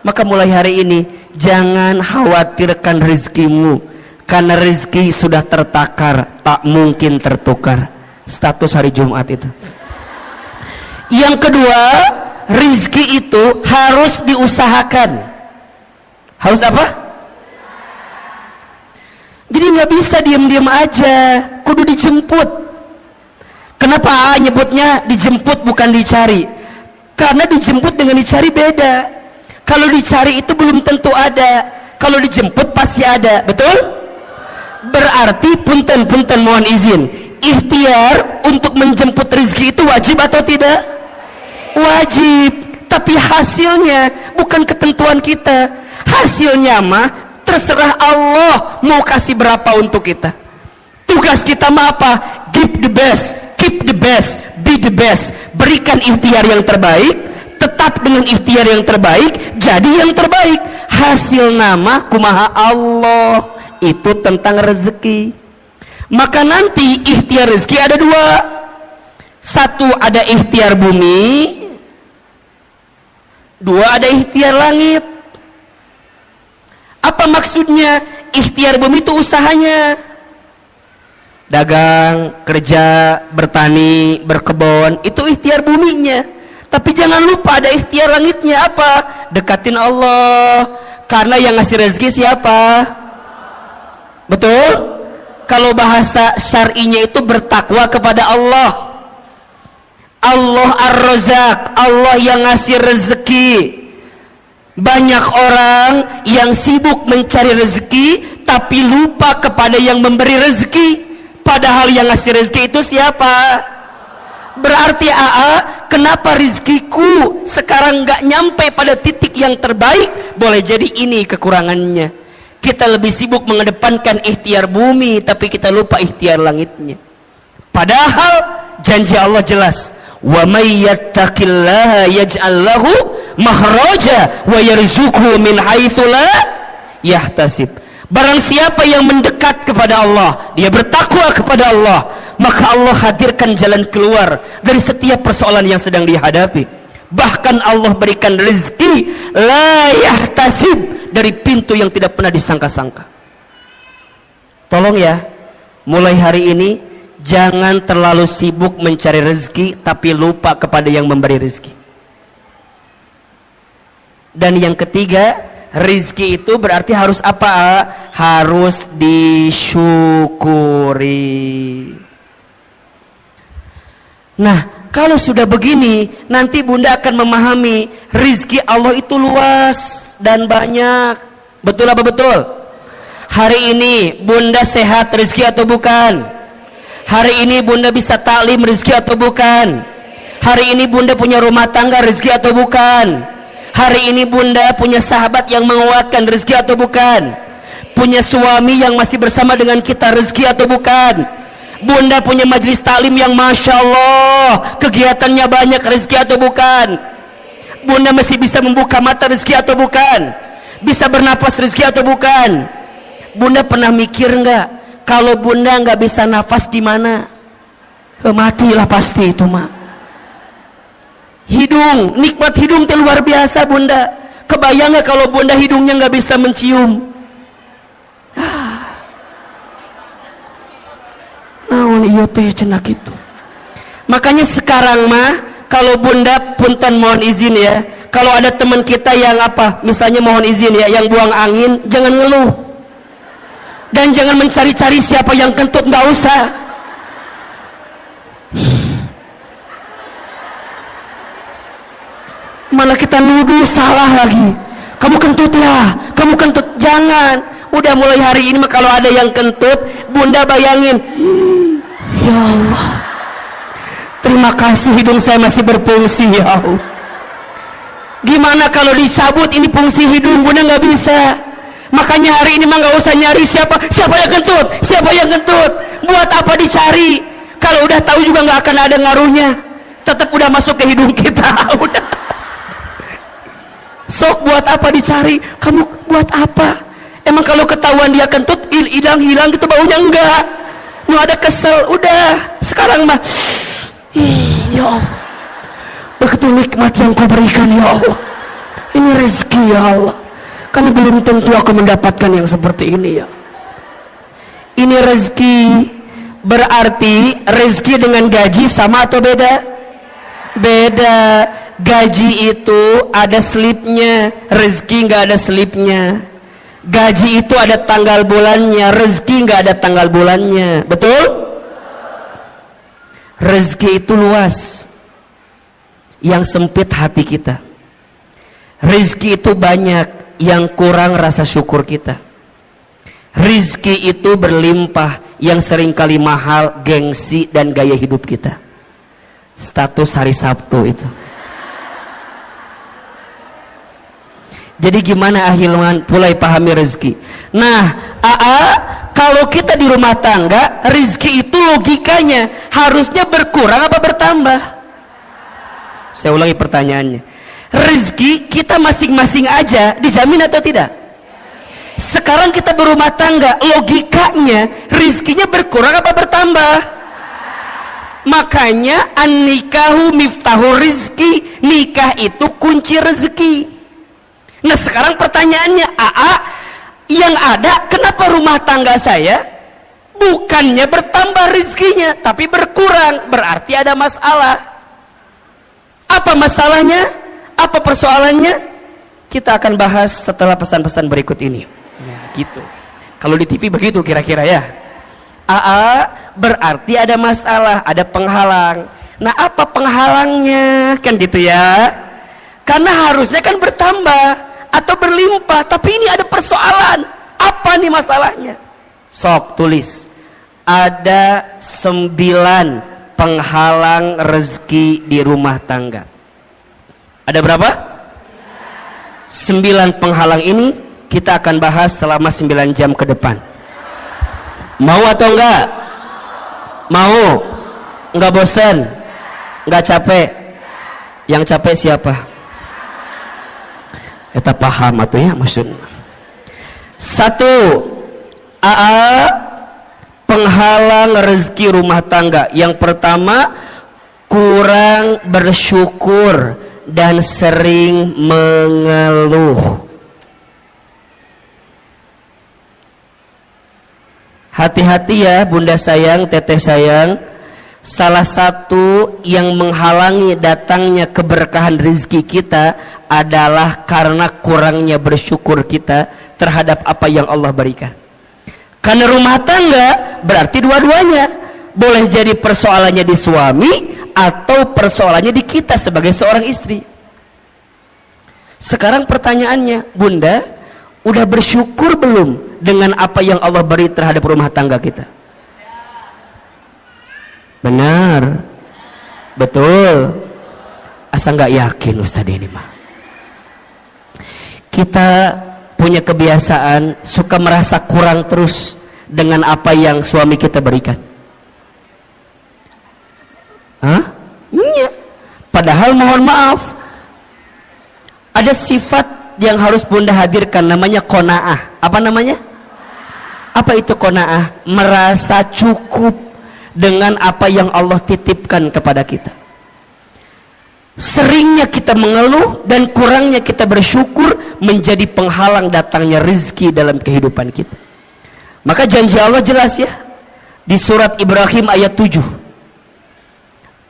Maka mulai hari ini jangan khawatirkan rezekimu, karena rezeki sudah tertakar, tak mungkin tertukar. Status hari Jumat itu. Yang kedua, rezeki itu harus diusahakan. Harus apa? Jadi nggak bisa diam-diam aja, kudu dijemput. Kenapa nyebutnya dijemput bukan dicari? Karena dijemput dengan dicari beda. Kalau dicari itu belum tentu ada, kalau dijemput pasti ada, betul? Berarti punten mohon izin, ikhtiar untuk menjemput rezeki itu wajib atau tidak? Wajib. Tapi hasilnya bukan ketentuan kita. Hasilnya mah terserah Allah mau kasih berapa untuk kita. Tugas kita mah apa? Give the best, keep the best, be the best. Berikan ikhtiar yang terbaik, tetap dengan ikhtiar yang terbaik, jadi yang terbaik. Hasil nama kumaha Allah. Itu tentang rezeki. Maka nanti ikhtiar rezeki ada dua. Satu ada ikhtiar bumi, dua ada ikhtiar langit. Apa maksudnya? Ikhtiar bumi itu usahanya, dagang, kerja, bertani, berkebun, itu ikhtiar buminya. Tapi jangan lupa ada ikhtiar langitnya. Apa? Dekatin Allah, karena yang ngasih rezeki siapa? Betul? Kalau bahasa syar'inya itu bertakwa kepada Allah. Allah Ar-Razzaq, Allah yang ngasih rezeki. Banyak orang yang sibuk mencari rezeki tapi lupa kepada yang memberi rezeki. Padahal yang ngasih rezeki itu siapa? Berarti kenapa rezekiku sekarang nggak nyampe pada titik yang terbaik? Boleh jadi ini kekurangannya. Kita lebih sibuk mengedepankan ikhtiar bumi tapi kita lupa ikhtiar langitnya. Padahal janji Allah jelas, wa may yattaqillaha yaj'al lahu makhraja wa yarzuqhu min haitsu la yahtasib. Barang siapa yang mendekat kepada Allah, dia bertakwa kepada Allah, maka Allah hadirkan jalan keluar dari setiap persoalan yang sedang dihadapi. Bahkan Allah berikan rezeki la yahtasib, dari pintu yang tidak pernah disangka-sangka. Tolong ya, mulai hari ini jangan terlalu sibuk mencari rezeki tapi lupa kepada yang memberi rezeki. Dan yang ketiga, rezeki itu berarti harus apa? Harus disyukuri. Nah, kalau sudah begini, nanti Bunda akan memahami rezeki Allah itu luas dan banyak. Betul apa betul? Hari ini Bunda sehat, rezeki atau bukan? Hari ini Bunda bisa taklim, rezeki atau bukan? Hari ini Bunda punya rumah tangga, rezeki atau bukan? Hari ini Bunda punya sahabat yang menguatkan, rezeki atau bukan? Punya suami yang masih bersama dengan kita, rezeki atau bukan? Bunda punya majelis taklim yang Masya Allah kegiatannya banyak, rezeki atau bukan? Bunda masih bisa membuka mata, rezeki atau bukan? Bisa bernafas, rezeki atau bukan? Bunda pernah mikir nggak, kalau Bunda nggak bisa nafas gimana? Matilah pasti itu mah. Hidung, nikmat hidung itu luar biasa Bunda. Kebayang nggak kalau Bunda hidungnya nggak bisa mencium? Naon iya teh cenak itu. Makanya sekarang mah kalau Bunda punten mohon izin ya, kalau ada teman kita yang apa, misalnya mohon izin ya, yang buang angin, jangan ngeluh dan jangan mencari-cari siapa yang kentut, nggak usah. Malah kita nuduh salah lagi. Kamu kentut ya, kamu kentut. Jangan. Udah mulai hari ini kalau ada yang kentut, Bunda bayangin, ya Allah, terima kasih hidung saya masih berfungsi ya Allah. Gimana kalau dicabut ini fungsi hidung, Bunda nggak bisa. Makanya hari ini mah nggak usah nyari siapa yang kentut, siapa yang kentut. Buat apa dicari? Kalau udah tahu juga nggak akan ada ngaruhnya. Tetap udah masuk ke hidung kita. Udah. Sok buat apa dicari? Kamu buat apa? Emang kalau ketahuan dia kentut hilang gitu baunya, enggak. Nu ada kesel, udah. Sekarang mah ya Allah, begitu nikmat yang kau berikan ya Allah. Ini rezeki ya Allah. Karena belum tentu aku mendapatkan yang seperti ini ya. Ini rezeki. Berarti rezeki dengan gaji sama atau beda? Beda. Gaji itu ada slipnya, rezeki nggak ada slipnya. Gaji itu ada tanggal bulannya, rezeki nggak ada tanggal bulannya. Betul? Rezeki itu luas, yang sempit hati kita. Rezeki itu banyak, yang kurang rasa syukur kita. Rezeki itu berlimpah, yang seringkali mahal gengsi dan gaya hidup kita. Status hari Sabtu itu. Jadi gimana Ahilman mulai pahami rezeki? Nah, kalau kita di rumah tangga, rezeki itu logikanya harusnya berkurang apa bertambah? Saya ulangi pertanyaannya. Rezeki kita masing-masing aja dijamin atau tidak? Sekarang kita berumah tangga, logikanya rezekinya berkurang apa bertambah? Makanya an-nikahu miftahu rizki, nikah itu kunci rezeki. Nah sekarang pertanyaannya, yang ada kenapa rumah tangga saya bukannya bertambah rezekinya tapi berkurang? Berarti ada masalah. Apa masalahnya? Apa persoalannya? Kita akan bahas setelah pesan-pesan berikut ini. Nah, gitu. Kalau di TV begitu kira-kira ya. Berarti ada masalah, ada penghalang. Nah apa penghalangnya? Kan gitu ya. Karena harusnya kan bertambah atau berlimpah, tapi ini ada persoalan. Apa nih masalahnya? Sok tulis. Ada 9 penghalang rezeki di rumah tangga. Ada berapa? 9 penghalang ini kita akan bahas selama 9 jam ke depan. Mau atau enggak? Mau? Enggak bosan? Enggak capek? Yang capek siapa? Kita paham atau ya maksudnya. 1. penghalang rezeki rumah tangga. Yang pertama, kurang bersyukur dan sering mengeluh. Hati-hati ya bunda sayang, teteh sayang. Salah satu yang menghalangi datangnya keberkahan rezeki kita adalah karena kurangnya bersyukur kita terhadap apa yang Allah berikan. Karena rumah tangga berarti dua-duanya. Boleh jadi persoalannya di suami atau persoalannya di kita sebagai seorang istri. Sekarang pertanyaannya, bunda, udah bersyukur belum dengan apa yang Allah beri terhadap rumah tangga kita? Benar, betul. Asa nggak yakin Ustaz ini mah. Kita punya kebiasaan suka merasa kurang terus dengan apa yang suami kita berikan. Hah? Iya. Padahal mohon maaf, ada sifat yang harus bunda hadirkan, namanya qanaah. Apa namanya? Apa itu qanaah? Merasa cukup dengan apa yang Allah titipkan kepada kita. Seringnya kita mengeluh dan kurangnya kita bersyukur menjadi penghalang datangnya rezeki dalam kehidupan kita. Maka janji Allah jelas ya di surat Ibrahim ayat 7.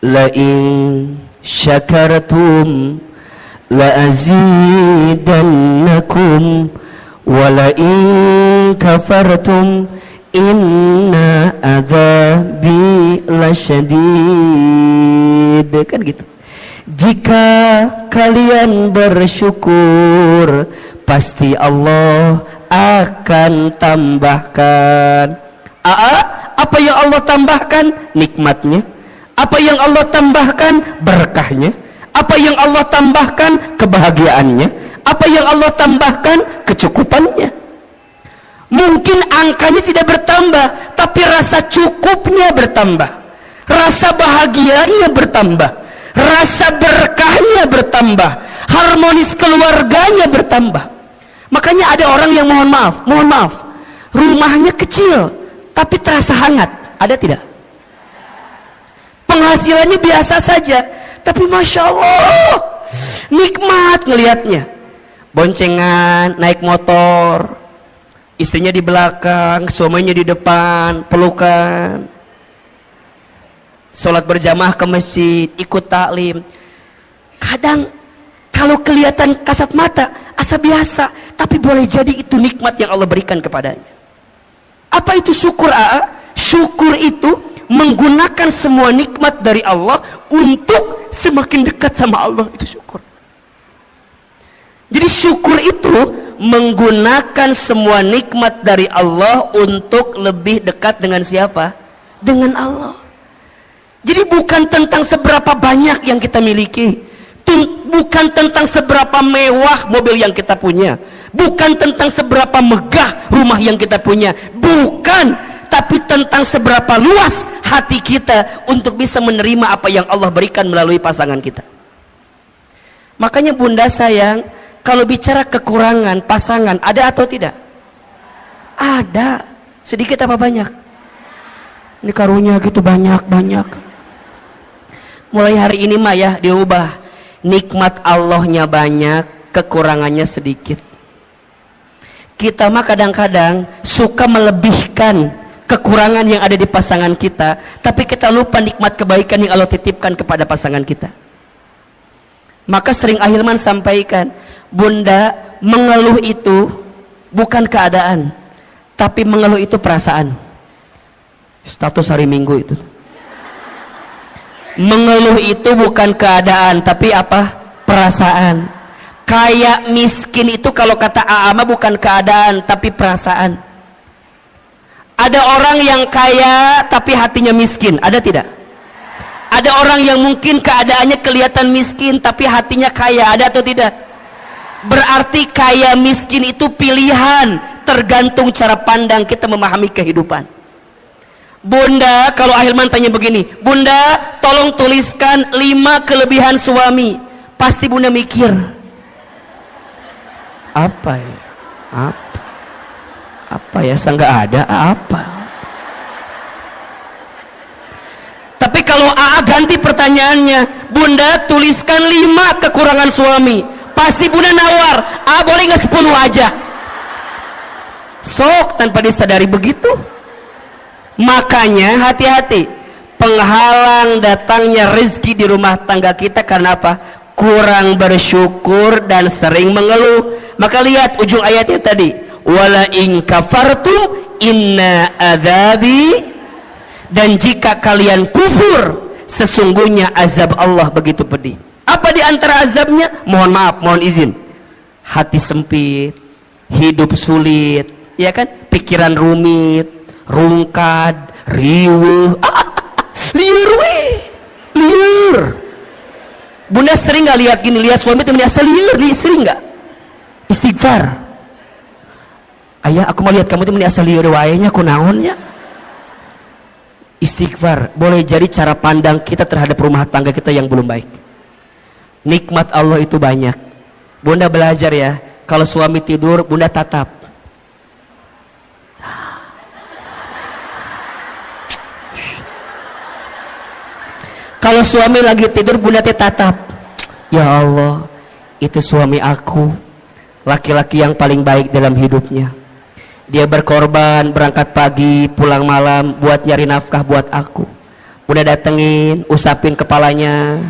La in syakartum la azidannakum wa la in kafartum inna adzabi lasyadid. Kan gitu. Jika kalian bersyukur, pasti Allah akan tambahkan. Apa yang Allah tambahkan? Nikmatnya. Apa yang Allah tambahkan? Berkahnya. Apa yang Allah tambahkan? Kebahagiaannya. Apa yang Allah tambahkan? Kecukupannya. Mungkin angkanya tidak bertambah, tapi rasa cukupnya bertambah, rasa bahagianya bertambah, rasa berkahnya bertambah, harmonis keluarganya bertambah. Makanya ada orang yang mohon maaf, rumahnya kecil tapi terasa hangat. Ada tidak? Penghasilannya biasa saja, tapi masya Allah nikmat ngelihatnya. Boncengan, naik motor, istrinya di belakang, suaminya di depan, pelukan, sholat berjamaah ke masjid, ikut taklim. Kadang kalau kelihatan kasat mata asa biasa, tapi boleh jadi itu nikmat yang Allah berikan kepadanya. Apa itu syukur? Syukur itu menggunakan semua nikmat dari Allah untuk semakin dekat sama Allah. Itu syukur. Jadi syukur itu menggunakan semua nikmat dari Allah untuk lebih dekat dengan siapa? Dengan Allah. Jadi bukan tentang seberapa banyak yang kita miliki, bukan tentang seberapa mewah mobil yang kita punya, bukan tentang seberapa megah rumah yang kita punya, bukan, tapi tentang seberapa luas hati kita untuk bisa menerima apa yang Allah berikan melalui pasangan kita. Makanya bunda sayang, kalau bicara kekurangan pasangan, ada atau tidak? Ada. Sedikit apa banyak? Ini karunia gitu banyak. Mulai hari ini mah ya diubah. Nikmat Allahnya banyak, kekurangannya sedikit. Kita mah kadang-kadang suka melebihkan kekurangan yang ada di pasangan kita, tapi kita lupa nikmat kebaikan yang Allah titipkan kepada pasangan kita. Maka sering Ahilman sampaikan, bunda, mengeluh itu bukan keadaan, tapi mengeluh itu perasaan. Status hari Minggu itu. Mengeluh itu bukan keadaan, tapi apa? Perasaan. Kayak miskin itu kalau kata Aama bukan keadaan, tapi perasaan. Ada orang yang kaya tapi hatinya miskin, ada tidak? Ada orang yang mungkin keadaannya kelihatan miskin tapi hatinya kaya, ada atau tidak? Berarti kaya miskin itu pilihan, tergantung cara pandang kita memahami kehidupan. Bunda, kalau Ahilman tanya begini, bunda tolong tuliskan 5 kelebihan suami, pasti bunda mikir, apa ya? Apa ya? Saya nggak ada apa? Tapi kalau AA ganti pertanyaannya, Bunda tuliskan 5 kekurangan suami, pasti Bunda nawar, AA boleh nggak 10 aja? Sok, tanpa disadari begitu. Makanya hati-hati, penghalang datangnya rezeki di rumah tangga kita karena apa? Kurang bersyukur dan sering mengeluh. Maka lihat ujung ayatnya tadi, wala in kafartum inna adzabi, dan jika kalian kufur sesungguhnya azab Allah begitu pedih. Apa di antara azabnya? Mohon maaf, mohon izin, hati sempit, hidup sulit, ya kan? Pikiran rumit, rungkad, riweuh, liur. Bunda sering nggak lihat gini, lihat suami temennya liur, sering nggak? Istighfar. Ayah, aku mau lihat kamu temennya liur waenya, aku naonnya. Istighfar. Boleh jadi cara pandang kita terhadap rumah tangga kita yang belum baik. Nikmat Allah itu banyak. Bunda belajar ya, kalau suami tidur Bunda tatap. Kalau suami lagi tidur Bunda tatap. Ya Allah, itu suami aku, laki-laki yang paling baik dalam hidupnya. Dia berkorban, berangkat pagi, pulang malam buat nyari nafkah buat aku. Bunda datengin, usapin kepalanya,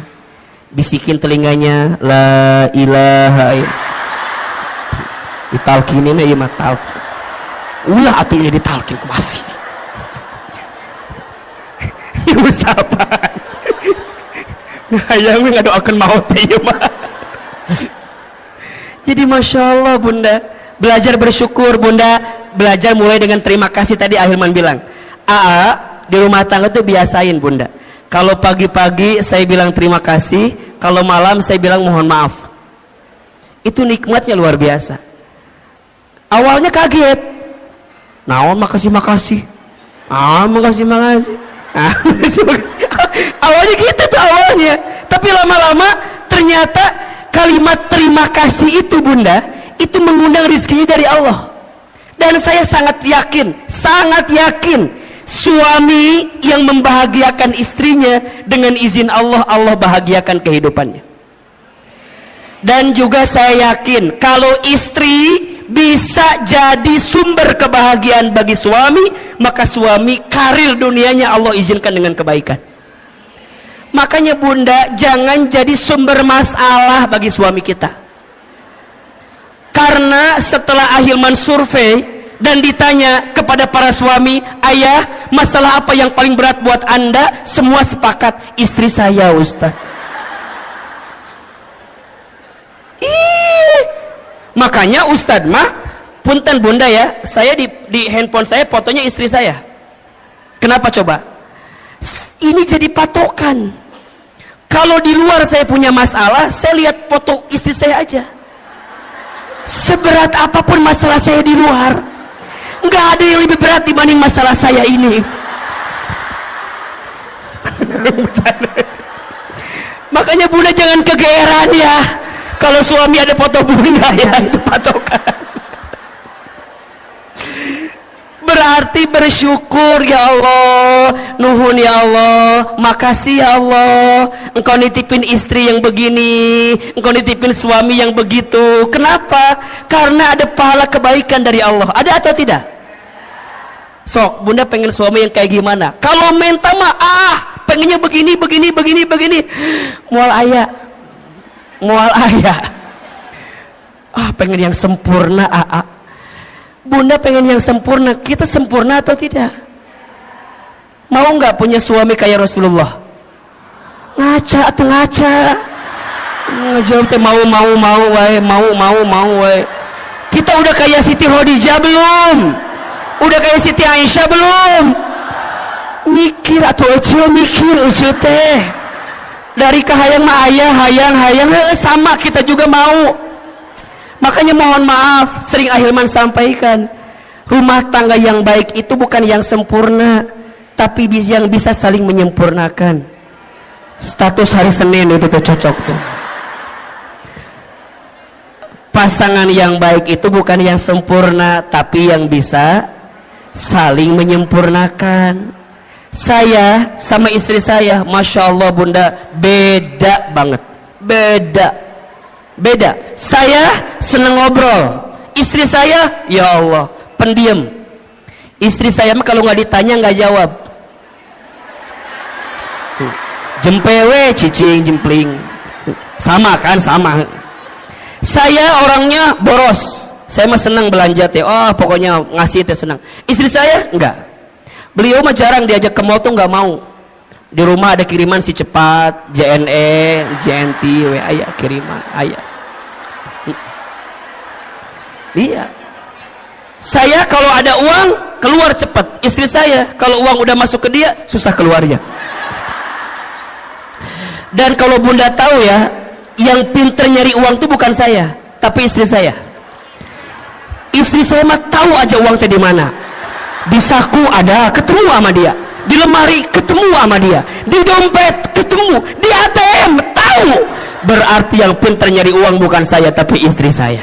bisikin telinganya, la ilaha illallah. Ditalkinin ya mah talk. Ulah atuh ini ditalkin ku masih. Ya usapan. Hayang ngadoakeun maut ieu mah. Jadi Masya Allah Bunda, belajar bersyukur. Bunda belajar mulai dengan terima kasih. Tadi Ahilman bilang, di rumah tangga tuh biasain Bunda, kalau pagi-pagi saya bilang terima kasih, kalau malam saya bilang mohon maaf. Itu nikmatnya luar biasa. Awalnya kaget, naon makasih makasih, makasih makasih, makasih makasih. Awalnya gitu tuh awalnya, tapi lama-lama ternyata kalimat terima kasih itu Bunda, itu mengundang rezekinya dari Allah. Dan saya sangat yakin suami yang membahagiakan istrinya dengan izin Allah, Allah bahagiakan kehidupannya. Dan juga saya yakin kalau istri bisa jadi sumber kebahagiaan bagi suami, maka suami karir dunianya Allah izinkan dengan kebaikan. Makanya Bunda jangan jadi sumber masalah bagi suami kita. Karena setelah Ahilman survei dan ditanya kepada para suami, ayah, masalah apa yang paling berat buat Anda? Semua sepakat, istri saya Ustaz. Makanya Ustaz mah, punten Bunda ya, saya di handphone saya fotonya istri saya. Kenapa coba? Ini jadi patokan. Kalau di luar saya punya masalah, saya lihat foto istri saya aja. Seberat apapun masalah saya di luar, nggak ada yang lebih berat dibanding masalah saya ini. Makanya Bunda jangan kegeeran ya kalau suami ada foto Bunda ya, itu patokan. Berarti bersyukur, ya Allah, nuhun ya Allah, makasih ya Allah, engkau nitipin istri yang begini, engkau nitipin suami yang begitu. Kenapa? Karena ada pahala kebaikan dari Allah. Ada atau tidak? Sok, Bunda pengen suami yang kayak gimana? Kalau minta mah pengennya begini. Mual ayah. Pengen yang sempurna. Bunda pengen yang sempurna. Kita sempurna atau tidak? Mau nggak punya suami kayak Rasulullah? Ngaca. Ngejawab teh mau wae. Kita udah kayak Siti Khadijah belum? Udah kayak Siti Aisyah belum? Mikir atau mikir teh. Dari kahayang mah ayah, hayang sama kita juga mau. Makanya mohon maaf, sering Ahilman sampaikan, rumah tangga yang baik itu bukan yang sempurna, tapi yang bisa saling menyempurnakan. Status hari Senin itu tuh cocok tuh. Pasangan yang baik itu bukan yang sempurna, tapi yang bisa saling menyempurnakan. Saya sama istri saya, Masya Allah bunda, beda banget. Beda. Saya senang ngobrol, istri saya, ya Allah, pendiam. Istri saya mah kalau nggak ditanya nggak jawab. Jempewe, cicing, jempling. Sama kan, sama. Saya orangnya boros. Saya mah senang belanja teh. Oh, pokoknya ngasih teh senang. Istri saya enggak. Beliau mah jarang diajak ke mall tuh nggak mau. Di rumah ada kiriman si cepat, JNE, JNT, WA kiriman, ayah. Iya. Saya kalau ada uang keluar cepat. Istri saya kalau uang udah masuk ke dia susah keluarnya. Dan kalau bunda tahu ya, yang pinter nyari uang itu bukan saya, tapi istri saya. Istri saya mah tahu aja uang teh di mana. Di saku ada, ketemu sama dia. Di lemari ketemu sama dia. Di dompet ketemu. Di ATM tahu. Berarti yang pinter nyari uang bukan saya, tapi istri saya.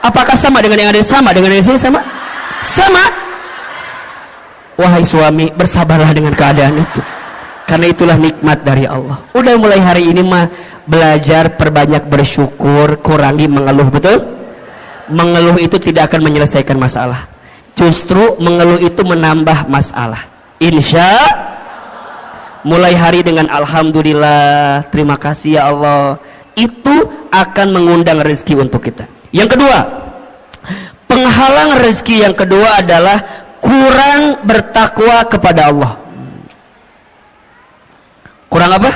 Apakah sama dengan yang ada sama dengan yang sini sama? Sama. Wahai suami, bersabarlah dengan keadaan itu. Karena itulah nikmat dari Allah. Udah mulai hari ini mah belajar perbanyak bersyukur, kurangi mengeluh, betul? Mengeluh itu tidak akan menyelesaikan masalah. Justru mengeluh itu menambah masalah. Insya mulai hari dengan alhamdulillah, terima kasih ya Allah, itu akan mengundang rezeki untuk kita. Yang kedua, penghalang rezeki yang kedua adalah kurang bertakwa kepada Allah. Kurang apa?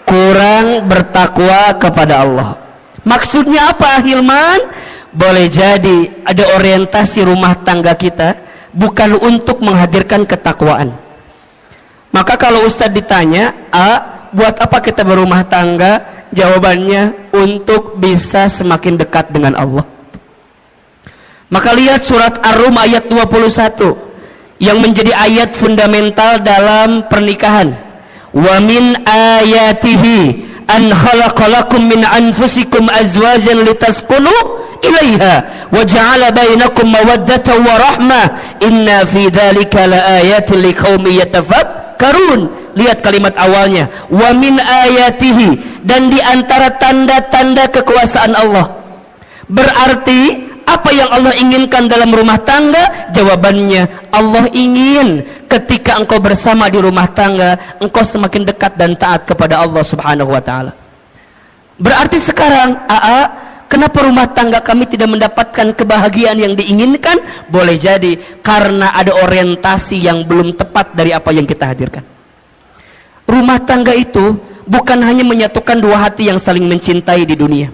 Kurang bertakwa kepada Allah. Maksudnya apa, Hilman? Boleh jadi ada orientasi rumah tangga kita bukan untuk menghadirkan ketakwaan. Maka kalau Ustadz ditanya, buat apa kita berumah tangga? Jawabannya untuk bisa semakin dekat dengan Allah. Maka lihat surat Ar-Rum ayat 21 yang menjadi ayat fundamental dalam pernikahan. Wa min ayatihi an khalaqalakum min anfusikum azwajan litaskunu ilaiha wa ja'ala bainakum mawaddatan wa rahmah inna fi dzalika laayatin liqaumin yatafakkarun. Lihat kalimat awalnya, wa min ayatihi, dan di antara tanda-tanda kekuasaan Allah. Berarti apa yang Allah inginkan dalam rumah tangga? Jawabannya, Allah ingin ketika engkau bersama di rumah tangga, engkau semakin dekat dan taat kepada Allah Subhanahu wa ta'ala. Berarti sekarang, kenapa rumah tangga kami tidak mendapatkan kebahagiaan yang diinginkan? Boleh jadi karena ada orientasi yang belum tepat dari apa yang kita hadirkan. Rumah tangga itu bukan hanya menyatukan dua hati yang saling mencintai di dunia,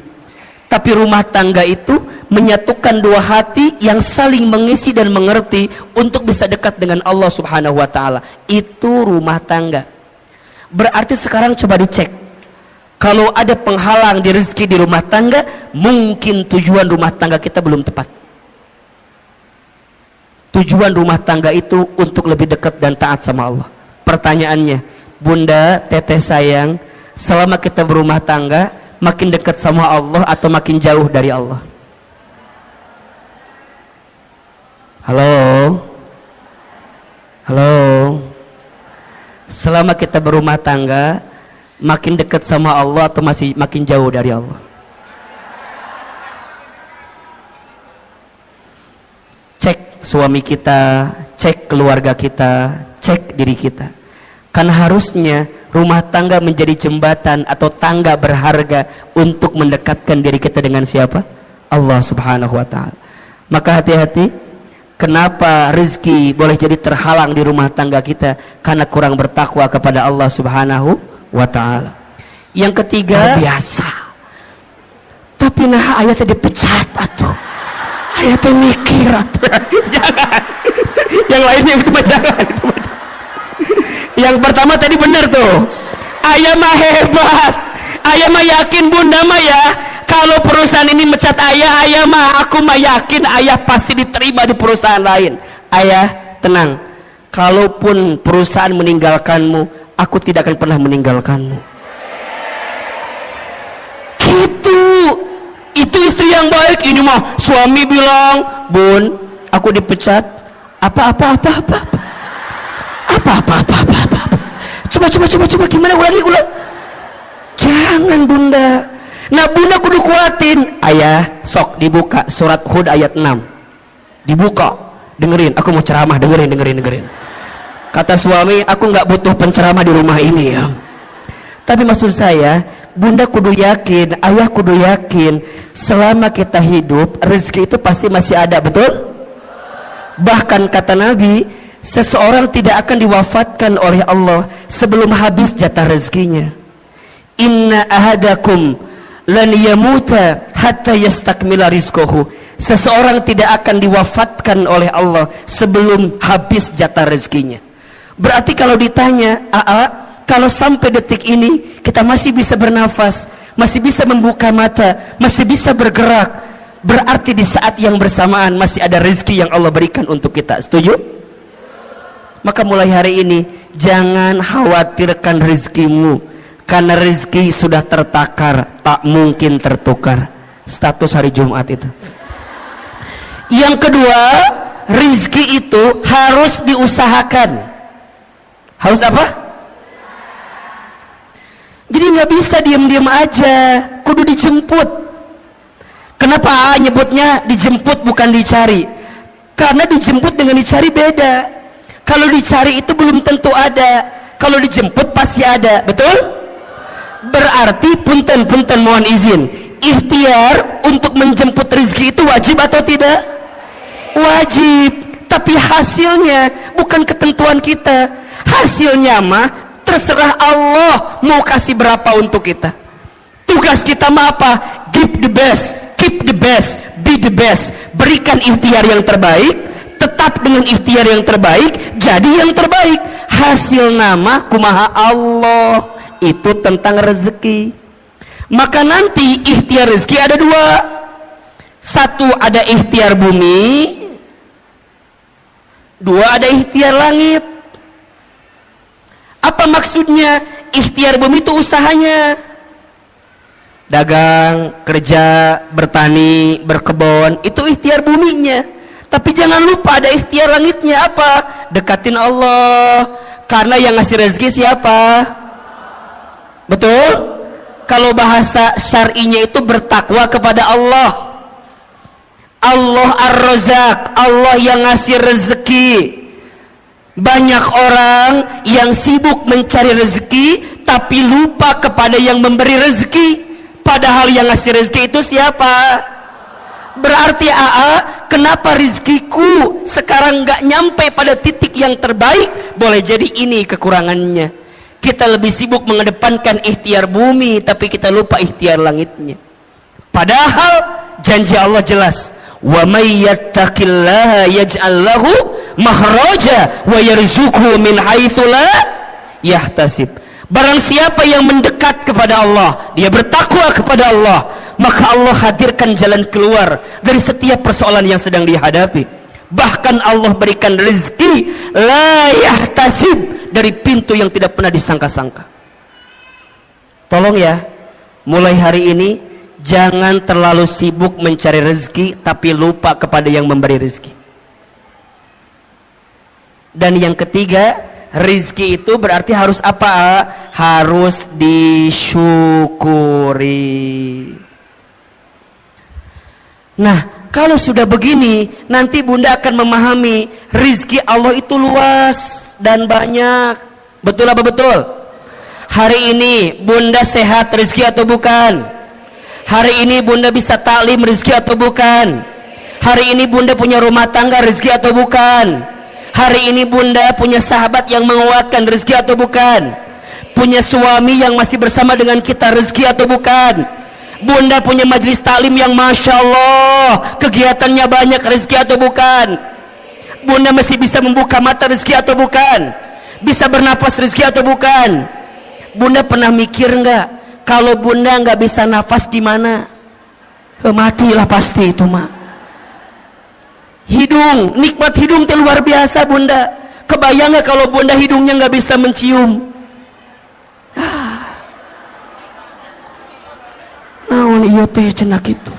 tapi rumah tangga itu menyatukan dua hati yang saling mengisi dan mengerti untuk bisa dekat dengan Allah Subhanahu wa ta'ala. Itu rumah tangga. Berarti sekarang coba dicek, kalau ada penghalang di rezeki di rumah tangga, mungkin tujuan rumah tangga kita belum tepat. Tujuan rumah tangga itu untuk lebih dekat dan taat sama Allah. Pertanyaannya, bunda, teteh sayang, selama kita berumah tangga, makin dekat sama Allah atau makin jauh dari Allah? Halo? Halo? Selama kita berumah tangga, makin dekat sama Allah atau masih makin jauh dari Allah? Cek suami kita, cek keluarga kita, cek diri kita. Kan harusnya rumah tangga menjadi jembatan atau tangga berharga untuk mendekatkan diri kita dengan siapa? Allah Subhanahu wa ta'ala. Maka hati-hati, kenapa rezeki boleh jadi terhalang di rumah tangga kita? Karena kurang bertakwa kepada Allah Subhanahu wa ta'ala. Yang ketiga, biasa. Tapi nah ayatnya dipecat atuh. Ayatnya mikir atuh. Jangan. Yang lainnya itu jangan. Yang pertama tadi benar tuh. Ayah mah hebat. Ayah mah yakin bunda mah ya, kalau perusahaan ini mecat ayah mah aku mah yakin ayah pasti diterima di perusahaan lain. Ayah tenang, kalaupun perusahaan meninggalkanmu, aku tidak akan pernah meninggalkanmu. Gitu. Itu istri yang baik. Ini mah suami bilang, bun, aku dipecat. Apa Coba gimana ulangi. Jangan bunda. Nah bunda kudu kuatin. Ayah sok dibuka surat Hud ayat 6. Dibuka, dengerin, aku mau ceramah, dengerin. Kata suami, aku nggak butuh penceramah di rumah ini ya. Tapi maksud saya, bunda kudu yakin, ayah kudu yakin, selama kita hidup rezeki itu pasti masih ada, betul? Bahkan kata Nabi, seseorang tidak akan diwafatkan oleh Allah sebelum habis jatah rezekinya. Inna ahadakum lan yamuta hatta yastakmila rizquhu. Seseorang tidak akan diwafatkan oleh Allah sebelum habis jatah rezekinya. Berarti kalau ditanya, kalau sampai detik ini kita masih bisa bernafas, masih bisa membuka mata, masih bisa bergerak, berarti di saat yang bersamaan masih ada rezeki yang Allah berikan untuk kita. Setuju? Maka mulai hari ini jangan khawatirkan rezekimu, karena rezeki sudah tertakar, tak mungkin tertukar. Status hari Jumat itu. Yang kedua, rezeki itu harus diusahakan. Harus apa? Jadi nggak bisa diam-diam aja, kudu dijemput. Kenapa nyebutnya dijemput bukan dicari? Karena dijemput dengan dicari beda. Kalau dicari itu belum tentu ada, kalau dijemput pasti ada, betul? Berarti punten mohon izin, ikhtiar untuk menjemput rezeki itu wajib atau tidak? Wajib. Tapi hasilnya bukan ketentuan kita. Hasilnya mah terserah Allah mau kasih berapa untuk kita. Tugas kita mah apa? Give the best, keep the best, be the best. Berikan ikhtiar yang terbaik, tetap dengan ikhtiar yang terbaik, jadi yang terbaik. Hasil nama kumaha Allah. Itu tentang rezeki. Maka nanti ikhtiar rezeki ada dua. Satu ada ikhtiar bumi, dua ada ikhtiar langit. Apa maksudnya? Ikhtiar bumi itu usahanya, dagang, kerja, bertani, berkebun, itu ikhtiar buminya. Tapi jangan lupa ada ikhtiar langitnya. Apa? Dekatin Allah. Karena yang ngasih rezeki siapa? Betul? Kalau bahasa syar'inya itu bertakwa kepada Allah. Allah Ar-Razzaq, Allah yang ngasih rezeki. Banyak orang yang sibuk mencari rezeki tapi lupa kepada yang memberi rezeki. Padahal yang ngasih rezeki itu siapa? Berarti kenapa rezekiku sekarang nggak nyampe pada titik yang terbaik? Boleh jadi ini kekurangannya. Kita lebih sibuk mengedepankan ikhtiar bumi tapi kita lupa ikhtiar langitnya. Padahal janji Allah jelas, wa may yattaqillaha yaj'al lahu makhraja wa yarzuqhu min haitsu la yahtasib. Barang siapa yang mendekat kepada Allah, dia bertakwa kepada Allah, maka Allah hadirkan jalan keluar dari setiap persoalan yang sedang dihadapi. Bahkan Allah berikan rezeki la yahtasib, dari pintu yang tidak pernah disangka-sangka. Tolong ya, mulai hari ini jangan terlalu sibuk mencari rezeki tapi lupa kepada yang memberi rezeki. Dan yang ketiga, rezeki itu berarti harus apa? Harus disyukuri. Nah, kalau sudah begini, nanti bunda akan memahami rezeki Allah itu luas dan banyak. Betul apa betul? Hari ini bunda sehat rezeki atau bukan? Hari ini bunda bisa taklim rezeki atau bukan? Hari ini bunda punya rumah tangga rezeki atau bukan? Hari ini bunda punya sahabat yang menguatkan rezeki atau bukan? Punya suami yang masih bersama dengan kita rezeki atau bukan? Bunda punya majelis taklim yang Masya Allah kegiatannya banyak rezeki atau bukan? Bunda masih bisa membuka mata rezeki atau bukan? Bisa bernafas rezeki atau bukan? Bunda pernah mikir nggak kalau bunda nggak bisa nafas gimana? Matilah pasti itu mah. Hidung, nikmat hidung itu luar biasa bunda. Kebayang nggak kalau bunda hidungnya nggak bisa mencium? Naon iya teh cenak itu.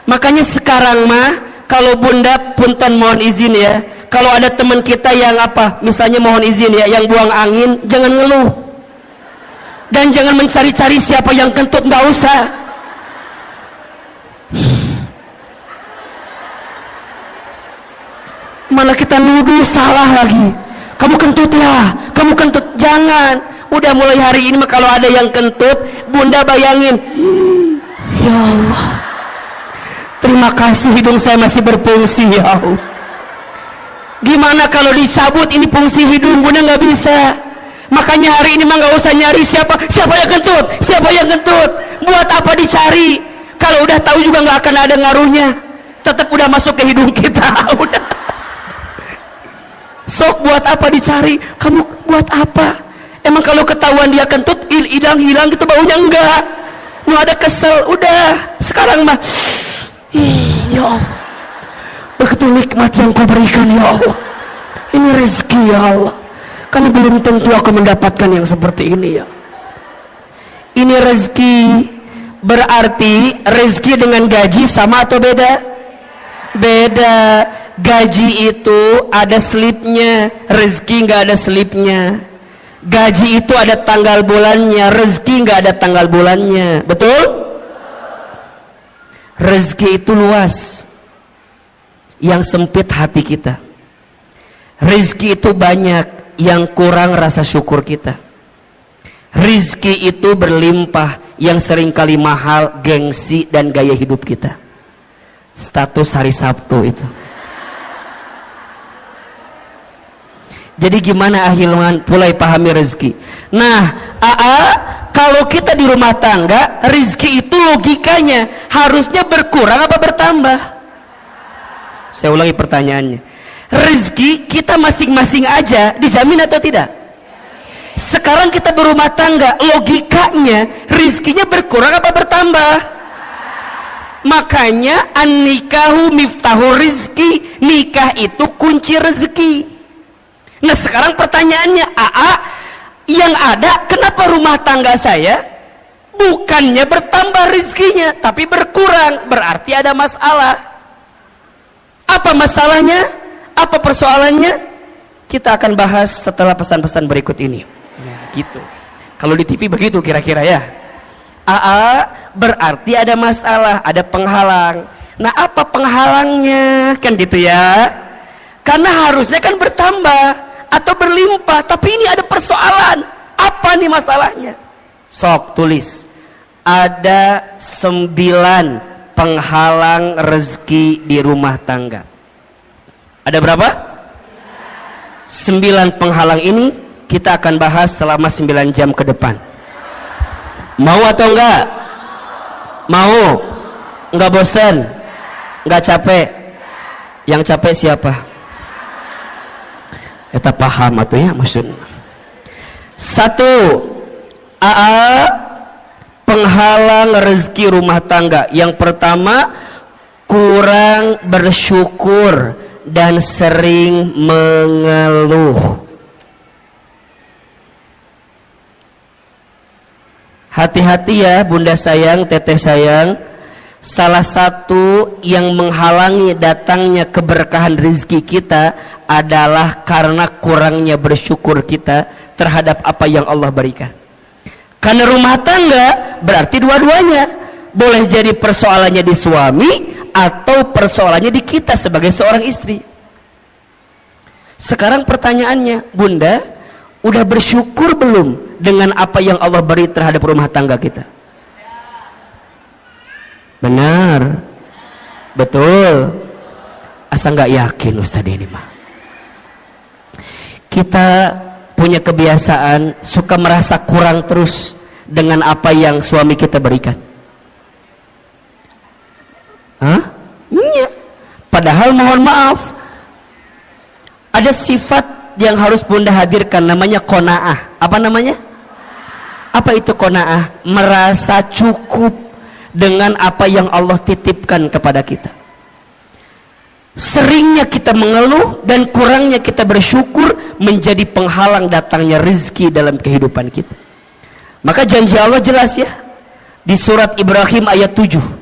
Makanya sekarang mah kalau bunda punten mohon izin ya, Kalau ada teman kita yang misalnya mohon izin ya, yang buang angin, jangan ngeluh. Dan jangan mencari-cari siapa yang kentut, nggak usah. Malah kita nuduh salah lagi. Kamu kentut ya, kamu kentut. Jangan. Udah mulai hari ini kalau ada yang kentut, Bunda bayangin, ya Allah, terima kasih hidung saya masih berfungsi ya Allah. Gimana kalau dicabut ini fungsi hidung, Bunda nggak bisa. Makanya hari ini mah nggak usah nyari siapa yang kentut, siapa yang kentut. Buat apa dicari? Kalau udah tahu juga nggak akan ada ngaruhnya. Tetap udah masuk ke hidung kita. Udah. Sok buat apa dicari? Kamu buat apa? Emang kalau ketahuan dia kentut, hilang gitu baunya, enggak. Nggak ada kesel, udah. Sekarang mah, ya Allah, begitu nikmat yang kau berikan ya Allah. Ini rezeki ya Allah. Karena belum tentu aku mendapatkan yang seperti ini ya. Ini rezeki. Berarti rezeki dengan gaji sama atau beda? Beda. Gaji itu ada slipnya, rezeki nggak ada slipnya. Gaji itu ada tanggal bulannya, rezeki nggak ada tanggal bulannya. Betul? Rezeki itu luas, yang sempit hati kita. Rezeki itu banyak, yang kurang rasa syukur kita. Rezeki itu berlimpah, yang seringkali mahal gengsi dan gaya hidup kita. Status hari Sabtu itu. Jadi gimana ahilman mulai pahami rezeki? Nah, kalau kita di rumah tangga, rezeki itu logikanya harusnya berkurang apa bertambah? Saya ulangi pertanyaannya. Rezeki kita masing-masing aja dijamin atau tidak? Sekarang kita berumah tangga, logikanya rezekinya berkurang apa bertambah? Makanya an-nikahu miftahu rizki, nikah itu kunci rezeki. Nah sekarang pertanyaannya, yang ada kenapa rumah tangga saya bukannya bertambah rezekinya tapi berkurang? Berarti ada masalah. Apa masalahnya? Apa persoalannya? Kita akan bahas setelah pesan-pesan berikut ini. Nah, gitu. Kalau di TV begitu kira-kira ya. Berarti ada masalah, ada penghalang. Nah apa penghalangnya? Kan gitu ya. Karena harusnya kan bertambah atau berlimpah, tapi ini ada persoalan. Apa nih masalahnya? Sok tulis. Ada 9 penghalang rezeki di rumah tangga. Ada berapa? 9 penghalang ini kita akan bahas selama 9 jam ke depan. Mau atau enggak? Mau? Enggak bosan? Enggak capek? Yang capek siapa? Kita paham atau ya maksudnya. 1. Penghalang rezeki rumah tangga. Yang pertama, kurang bersyukur dan sering mengeluh. Hati-hati ya bunda sayang, teteh sayang. Salah satu yang menghalangi datangnya keberkahan rezeki kita adalah karena kurangnya bersyukur kita terhadap apa yang Allah berikan. Karena rumah tangga berarti dua-duanya. Boleh jadi persoalannya di suami atau persoalannya di kita sebagai seorang istri. Sekarang pertanyaannya, bunda, udah bersyukur belum dengan apa yang Allah beri terhadap rumah tangga kita? Benar, betul. Asa nggak yakin Ustaz ini mah. Kita punya kebiasaan suka merasa kurang terus dengan apa yang suami kita berikan. Iya. Padahal mohon maaf, ada sifat yang harus bunda hadirkan, namanya qanaah. Apa namanya? Apa itu qanaah? Merasa cukup dengan apa yang Allah titipkan kepada kita. Seringnya kita mengeluh dan kurangnya kita bersyukur menjadi penghalang datangnya rezeki dalam kehidupan kita. Maka janji Allah jelas ya di surat Ibrahim ayat 7.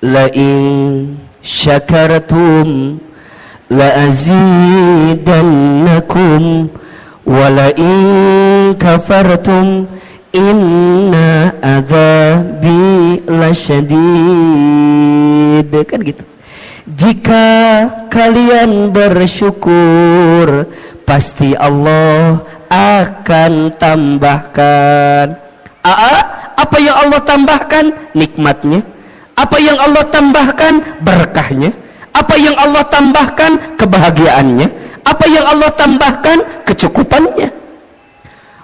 La in syakartum la azidannakum wa la in kafartum inna adzabi lasyadid. Kan gitu. Jika kalian bersyukur, pasti Allah akan tambahkan. Apa yang Allah tambahkan? Nikmatnya. Apa yang Allah tambahkan? Berkahnya. Apa yang Allah tambahkan? Kebahagiaannya. Apa yang Allah tambahkan? Kecukupannya.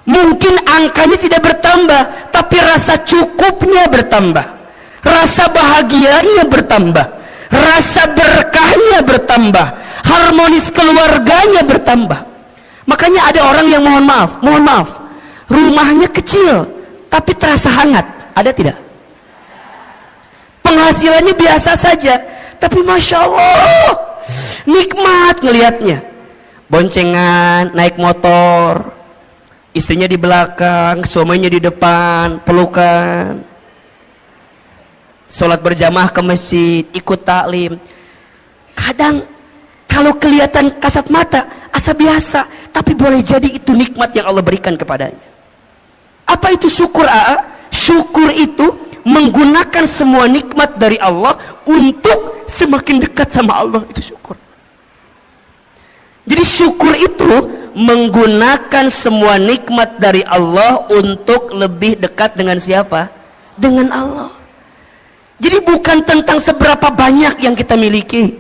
Mungkin angkanya tidak bertambah, tapi rasa cukupnya bertambah, rasa bahagianya bertambah, rasa berkahnya bertambah, harmonis keluarganya bertambah. Makanya ada orang yang mohon maaf, rumahnya kecil tapi terasa hangat. Ada tidak? Penghasilannya biasa saja, tapi Masya Allah nikmat ngelihatnya. Boncengan, naik motor, istrinya di belakang, suaminya di depan, pelukan, sholat berjamaah ke masjid, ikut taklim. Kadang kalau kelihatan kasat mata asa biasa, tapi boleh jadi itu nikmat yang Allah berikan kepadanya. Apa itu syukur? Syukur itu menggunakan semua nikmat dari Allah untuk semakin dekat sama Allah. Itu syukur. Jadi syukur itu menggunakan semua nikmat dari Allah untuk lebih dekat dengan siapa? Dengan Allah. Jadi bukan tentang seberapa banyak yang kita miliki,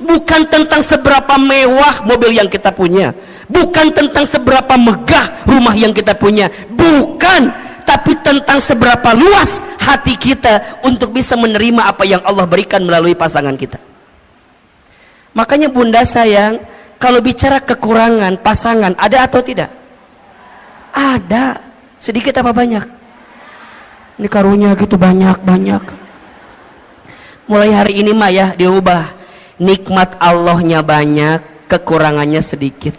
bukan tentang seberapa mewah mobil yang kita punya, bukan tentang seberapa megah rumah yang kita punya, bukan, tapi tentang seberapa luas hati kita untuk bisa menerima apa yang Allah berikan melalui pasangan kita. Makanya bunda sayang, kalau bicara kekurangan pasangan, ada atau tidak? Ada. Sedikit apa banyak? Ini karunia gitu banyak. Mulai hari ini mah ya diubah. Nikmat Allahnya banyak, kekurangannya sedikit.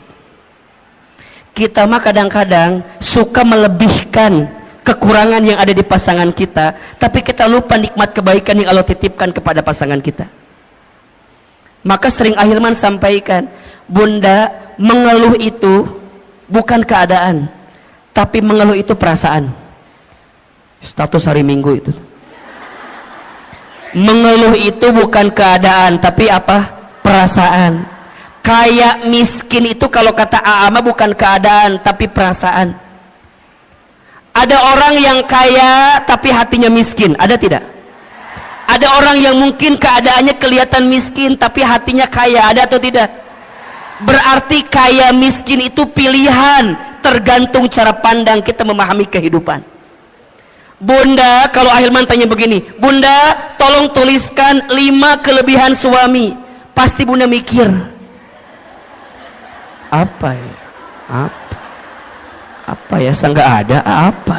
Kita mah kadang-kadang suka melebihkan kekurangan yang ada di pasangan kita, tapi kita lupa nikmat kebaikan yang Allah titipkan kepada pasangan kita. Maka sering Ahilman sampaikan, bunda, mengeluh itu bukan keadaan, tapi mengeluh itu perasaan. Status hari Minggu itu. Mengeluh itu bukan keadaan, tapi apa? Perasaan. Kayak miskin itu kalau kata Aama bukan keadaan, tapi perasaan. Ada orang yang kaya tapi hatinya miskin, ada tidak? Ada orang yang mungkin keadaannya kelihatan miskin tapi hatinya kaya, ada atau tidak? Berarti kaya miskin itu pilihan, tergantung cara pandang kita memahami kehidupan. Bunda, kalau Ahilman tanya begini, bunda tolong tuliskan 5 kelebihan suami, pasti bunda mikir, apa ya? Apa ya? Nggak ada apa.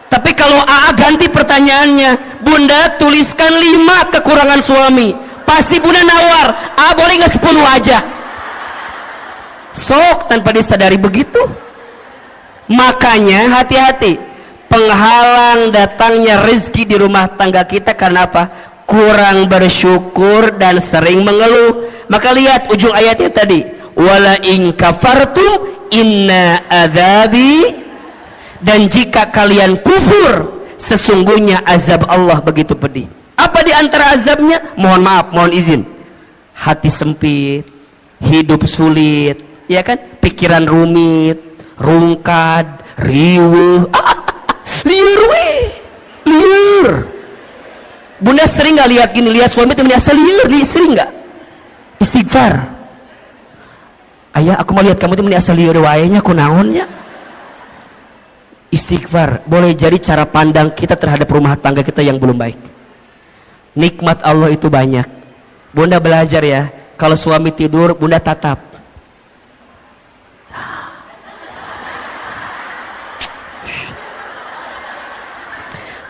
Tapi kalau AA ganti pertanyaannya, bunda tuliskan 5 kekurangan suami, pasti bunda nawar, boleh nggak 10 aja? Sok tanpa disadari begitu. Makanya hati-hati, penghalang datangnya rezeki di rumah tangga kita karena apa? Kurang bersyukur dan sering mengeluh. Maka lihat ujung ayatnya tadi, wala in kafartum inna adzabi, dan jika kalian kufur sesungguhnya azab Allah begitu pedih. Apa di antara azabnya? Mohon maaf, mohon izin, hati sempit, hidup sulit, ya kan? Pikiran rumit, rungkad, riweuh, liur. Bunda sering nggak lihat gini, lihat suami itu merasa liur, sering nggak? Istighfar. Ayah, aku mau lihat kamu itu merasa liur, wayanya aku naonnya. Istighfar. Boleh jadi cara pandang kita terhadap rumah tangga kita yang belum baik. Nikmat Allah itu banyak. Bunda belajar ya, kalau suami tidur, bunda tatap.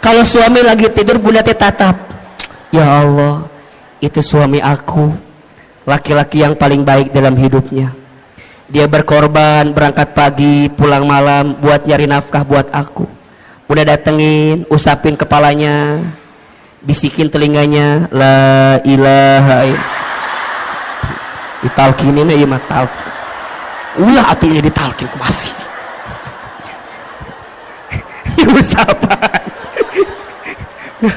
Kalau suami lagi tidur, bunda tatap. Ya Allah, itu suami aku, laki-laki yang paling baik dalam hidupnya. Dia berkorban, berangkat pagi, pulang malam buat nyari nafkah buat aku. Bunda datengin, usapin kepalanya. bisikin telinganya, la ilaha illallah. Ditalkinin ya mah talkin. Ulah atunya ditalkin ku masih. Ieu sapaan.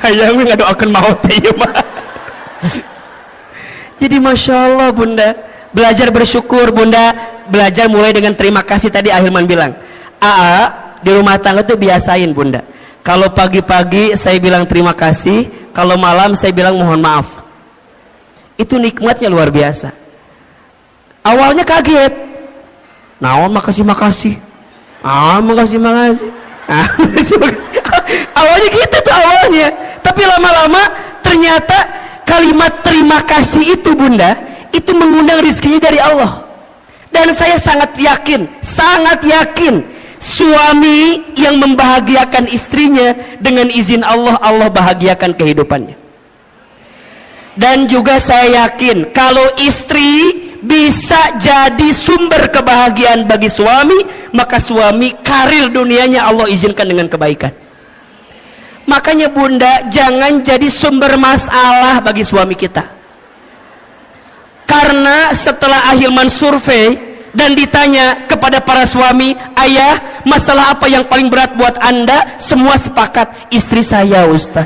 Hayang ngadoakeun maot teh ieu mah. Jadi Masya Allah Bunda, belajar bersyukur Bunda, belajar mulai dengan terima kasih. Tadi Ahilman bilang, di rumah tangga tuh biasain Bunda, kalau pagi-pagi saya bilang terima kasih, kalau malam saya bilang mohon maaf. Itu nikmatnya luar biasa. Awalnya kaget, naon makasih makasih, makasih makasih, makasih makasih. Awalnya gitu tuh awalnya, tapi lama-lama ternyata kalimat terima kasih itu Bunda, itu mengundang rezekinya dari Allah. Dan saya sangat yakin suami yang membahagiakan istrinya dengan izin Allah, Allah bahagiakan kehidupannya. Dan juga saya yakin kalau istri bisa jadi sumber kebahagiaan bagi suami, maka suami karir dunianya Allah izinkan dengan kebaikan. Makanya Bunda, jangan jadi sumber masalah bagi suami kita. Karena setelah Ahilman survei dan ditanya kepada para suami, ayah, masalah apa yang paling berat buat Anda? Semua sepakat, istri saya Ustaz.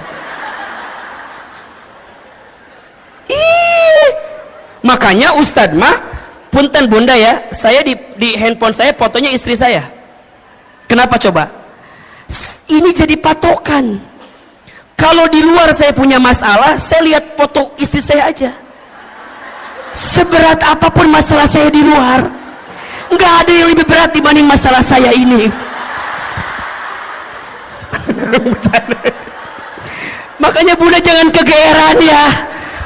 Makanya Ustaz mah, punten Bunda ya, saya di handphone saya fotonya istri saya. Kenapa coba? Ini jadi patokan. Kalau di luar saya punya masalah, saya lihat foto istri saya aja. Seberat apapun masalah saya di luar, nggak ada yang lebih berat dibanding masalah saya ini. Makanya Bunda jangan kegeeran ya,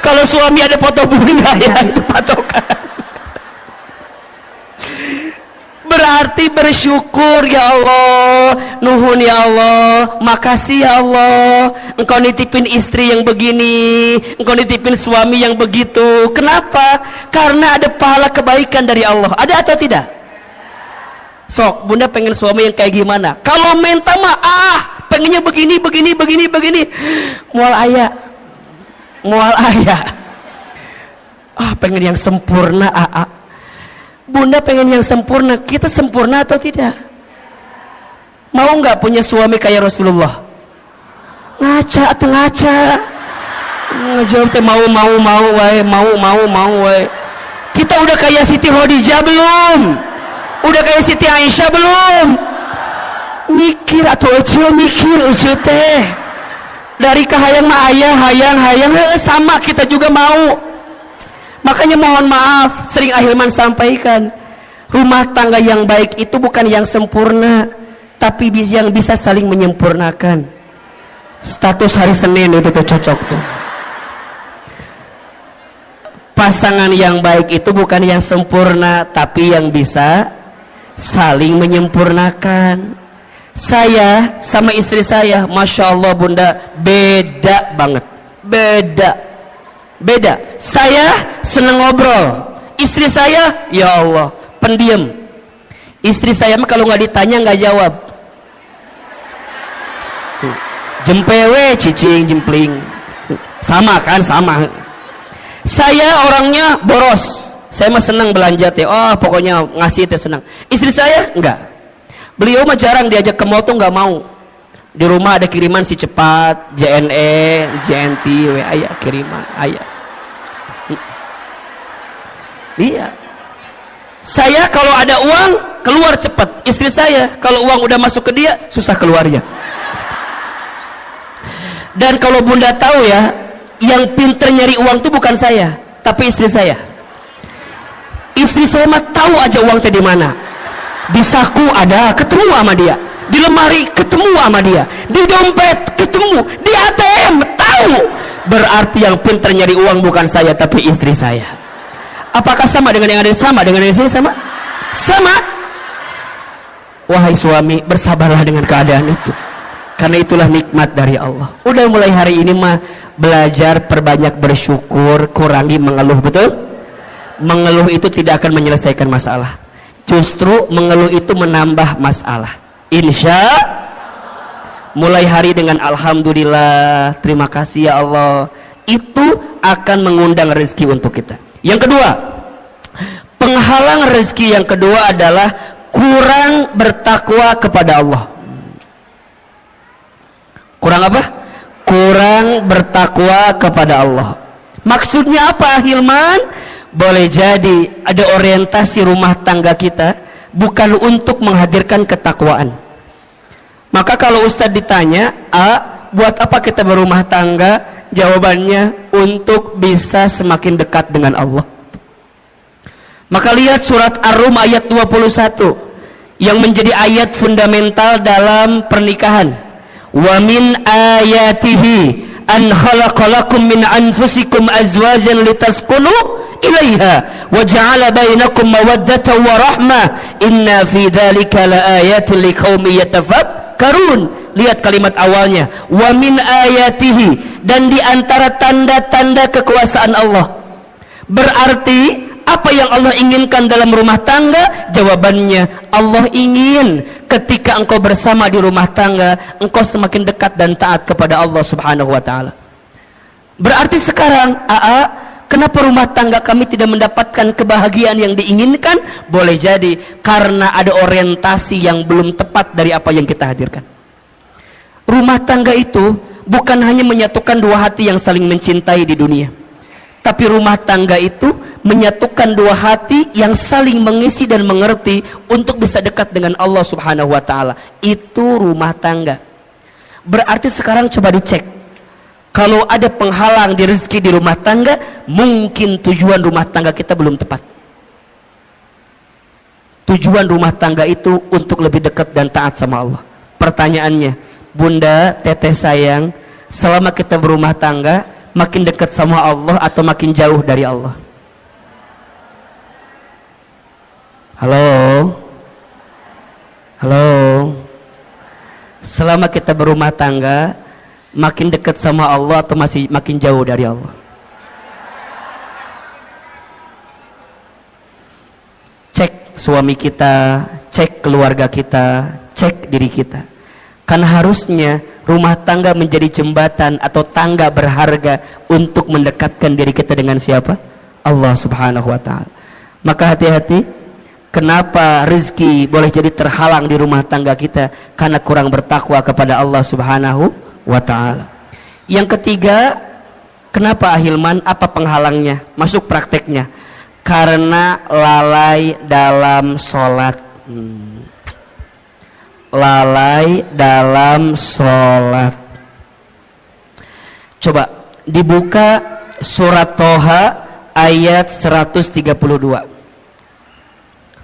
kalau suami ada foto Bunda ya, itu patokan. Berarti bersyukur ya Allah, nuhun ya Allah, makasih ya Allah, engkau nitipin istri yang begini, engkau nitipin suami yang begitu. Kenapa? Karena ada pahala kebaikan dari Allah. Ada atau tidak? Sok Bunda pengen suami yang kayak gimana? Kalau minta mah pengennya begini mual ayah pengen yang sempurna. Bunda pengen yang sempurna. Kita sempurna atau tidak? Mau nggak punya suami kayak Rasulullah? Ngaca atau ngaca? Ngejawab teh mau wae. Kita udah kayak Siti Khadijah belum? Udah kayak Siti Aisyah belum? Mikir atau mikir teh. Dari kahayang mah ayah hayang sama kita juga mau. Makanya mohon maaf, sering Ahilman sampaikan, rumah tangga yang baik itu bukan yang sempurna, tapi yang bisa saling menyempurnakan. Status hari Senin itu tuh cocok tuh. Pasangan yang baik itu bukan yang sempurna, tapi yang bisa saling menyempurnakan. Saya sama istri saya, Masya Allah Bunda, beda banget. Beda. Saya seneng ngobrol, istri saya ya Allah pendiam. Istri saya mah kalau nggak ditanya nggak jawab. Jempewe cicing jempling sama kan, sama. Saya orangnya boros, saya mah senang belanja teh, pokoknya ngasih teh senang. Istri saya enggak, beliau mah jarang diajak ke mall tuh nggak mau. Di rumah ada kiriman si cepat, JNE, JNT, ayah kiriman, ayah. Iya. Saya kalau ada uang keluar cepat. Istri saya kalau uang udah masuk ke dia susah keluarnya. Dan kalau Bunda tahu ya, yang pinter nyari uang itu bukan saya, tapi istri saya. Istri saya mah tahu aja uang teh di mana. Di saku ada, ketemu sama dia. Di lemari ketemu sama dia. Di dompet ketemu. Di ATM tahu. Berarti yang pinter nyari uang bukan saya, tapi istri saya. Apakah sama dengan yang ada sama dengan yang sini? Sama. Wahai suami, bersabarlah dengan keadaan itu, karena itulah nikmat dari Allah. Udah mulai hari ini mah belajar perbanyak bersyukur, kurangi mengeluh. Betul? Mengeluh itu tidak akan menyelesaikan masalah, justru mengeluh itu menambah masalah. Insya mulai hari dengan alhamdulillah, terima kasih ya Allah, itu akan mengundang rezeki untuk kita. Yang kedua, penghalang rezeki yang kedua adalah kurang bertakwa kepada Allah. Kurang apa? Kurang bertakwa kepada Allah. Maksudnya apa, Hilman? Boleh jadi ada orientasi rumah tangga kita bukan untuk menghadirkan ketakwaan. Maka kalau Ustadz ditanya, buat apa kita berumah tangga? Jawabannya untuk bisa semakin dekat dengan Allah. Maka lihat surat Ar-Rum ayat 21 yang menjadi ayat fundamental dalam pernikahan. Wa min ayatihi an khalaqalakum min anfusikum azwajan litaskunu ilaiha wa ja'ala bainakum mawaddatan wa rahmah inna fi dzalika laayatin liqaumin yatafakkarun. Lihat kalimat awalnya, wa min ayatihi, dan di antara tanda-tanda kekuasaan Allah. Berarti apa yang Allah inginkan dalam rumah tangga? Jawabannya, Allah ingin ketika engkau bersama di rumah tangga, engkau semakin dekat dan taat kepada Allah Subhanahu wa taala. Berarti sekarang, kenapa rumah tangga kami tidak mendapatkan kebahagiaan yang diinginkan? Boleh jadi karena ada orientasi yang belum tepat dari apa yang kita hadirkan. Rumah tangga itu bukan hanya menyatukan dua hati yang saling mencintai di dunia, tapi rumah tangga itu menyatukan dua hati yang saling mengisi dan mengerti untuk bisa dekat dengan Allah Subhanahu wa taala. Itu rumah tangga. Berarti sekarang coba dicek. Kalau ada penghalang di rezeki di rumah tangga, mungkin tujuan rumah tangga kita belum tepat. Tujuan rumah tangga itu untuk lebih dekat dan taat sama Allah. Pertanyaannya, Bunda, Teteh sayang, selama kita berumah tangga, makin dekat sama Allah atau makin jauh dari Allah? Halo? Halo? Selama kita berumah tangga, makin dekat sama Allah atau masih makin jauh dari Allah? Cek suami kita, cek keluarga kita, cek diri kita. Karena harusnya rumah tangga menjadi jembatan atau tangga berharga untuk mendekatkan diri kita dengan siapa? Allah Subhanahu wa taala. Maka hati-hati, kenapa rezeki boleh jadi terhalang di rumah tangga kita? Karena kurang bertakwa kepada Allah Subhanahu wa taala. Yang ketiga, kenapa Ahilman? Apa penghalangnya? Masuk prakteknya. Karena lalai dalam sholat. Lalai dalam sholat. Coba dibuka surat Toha ayat 132.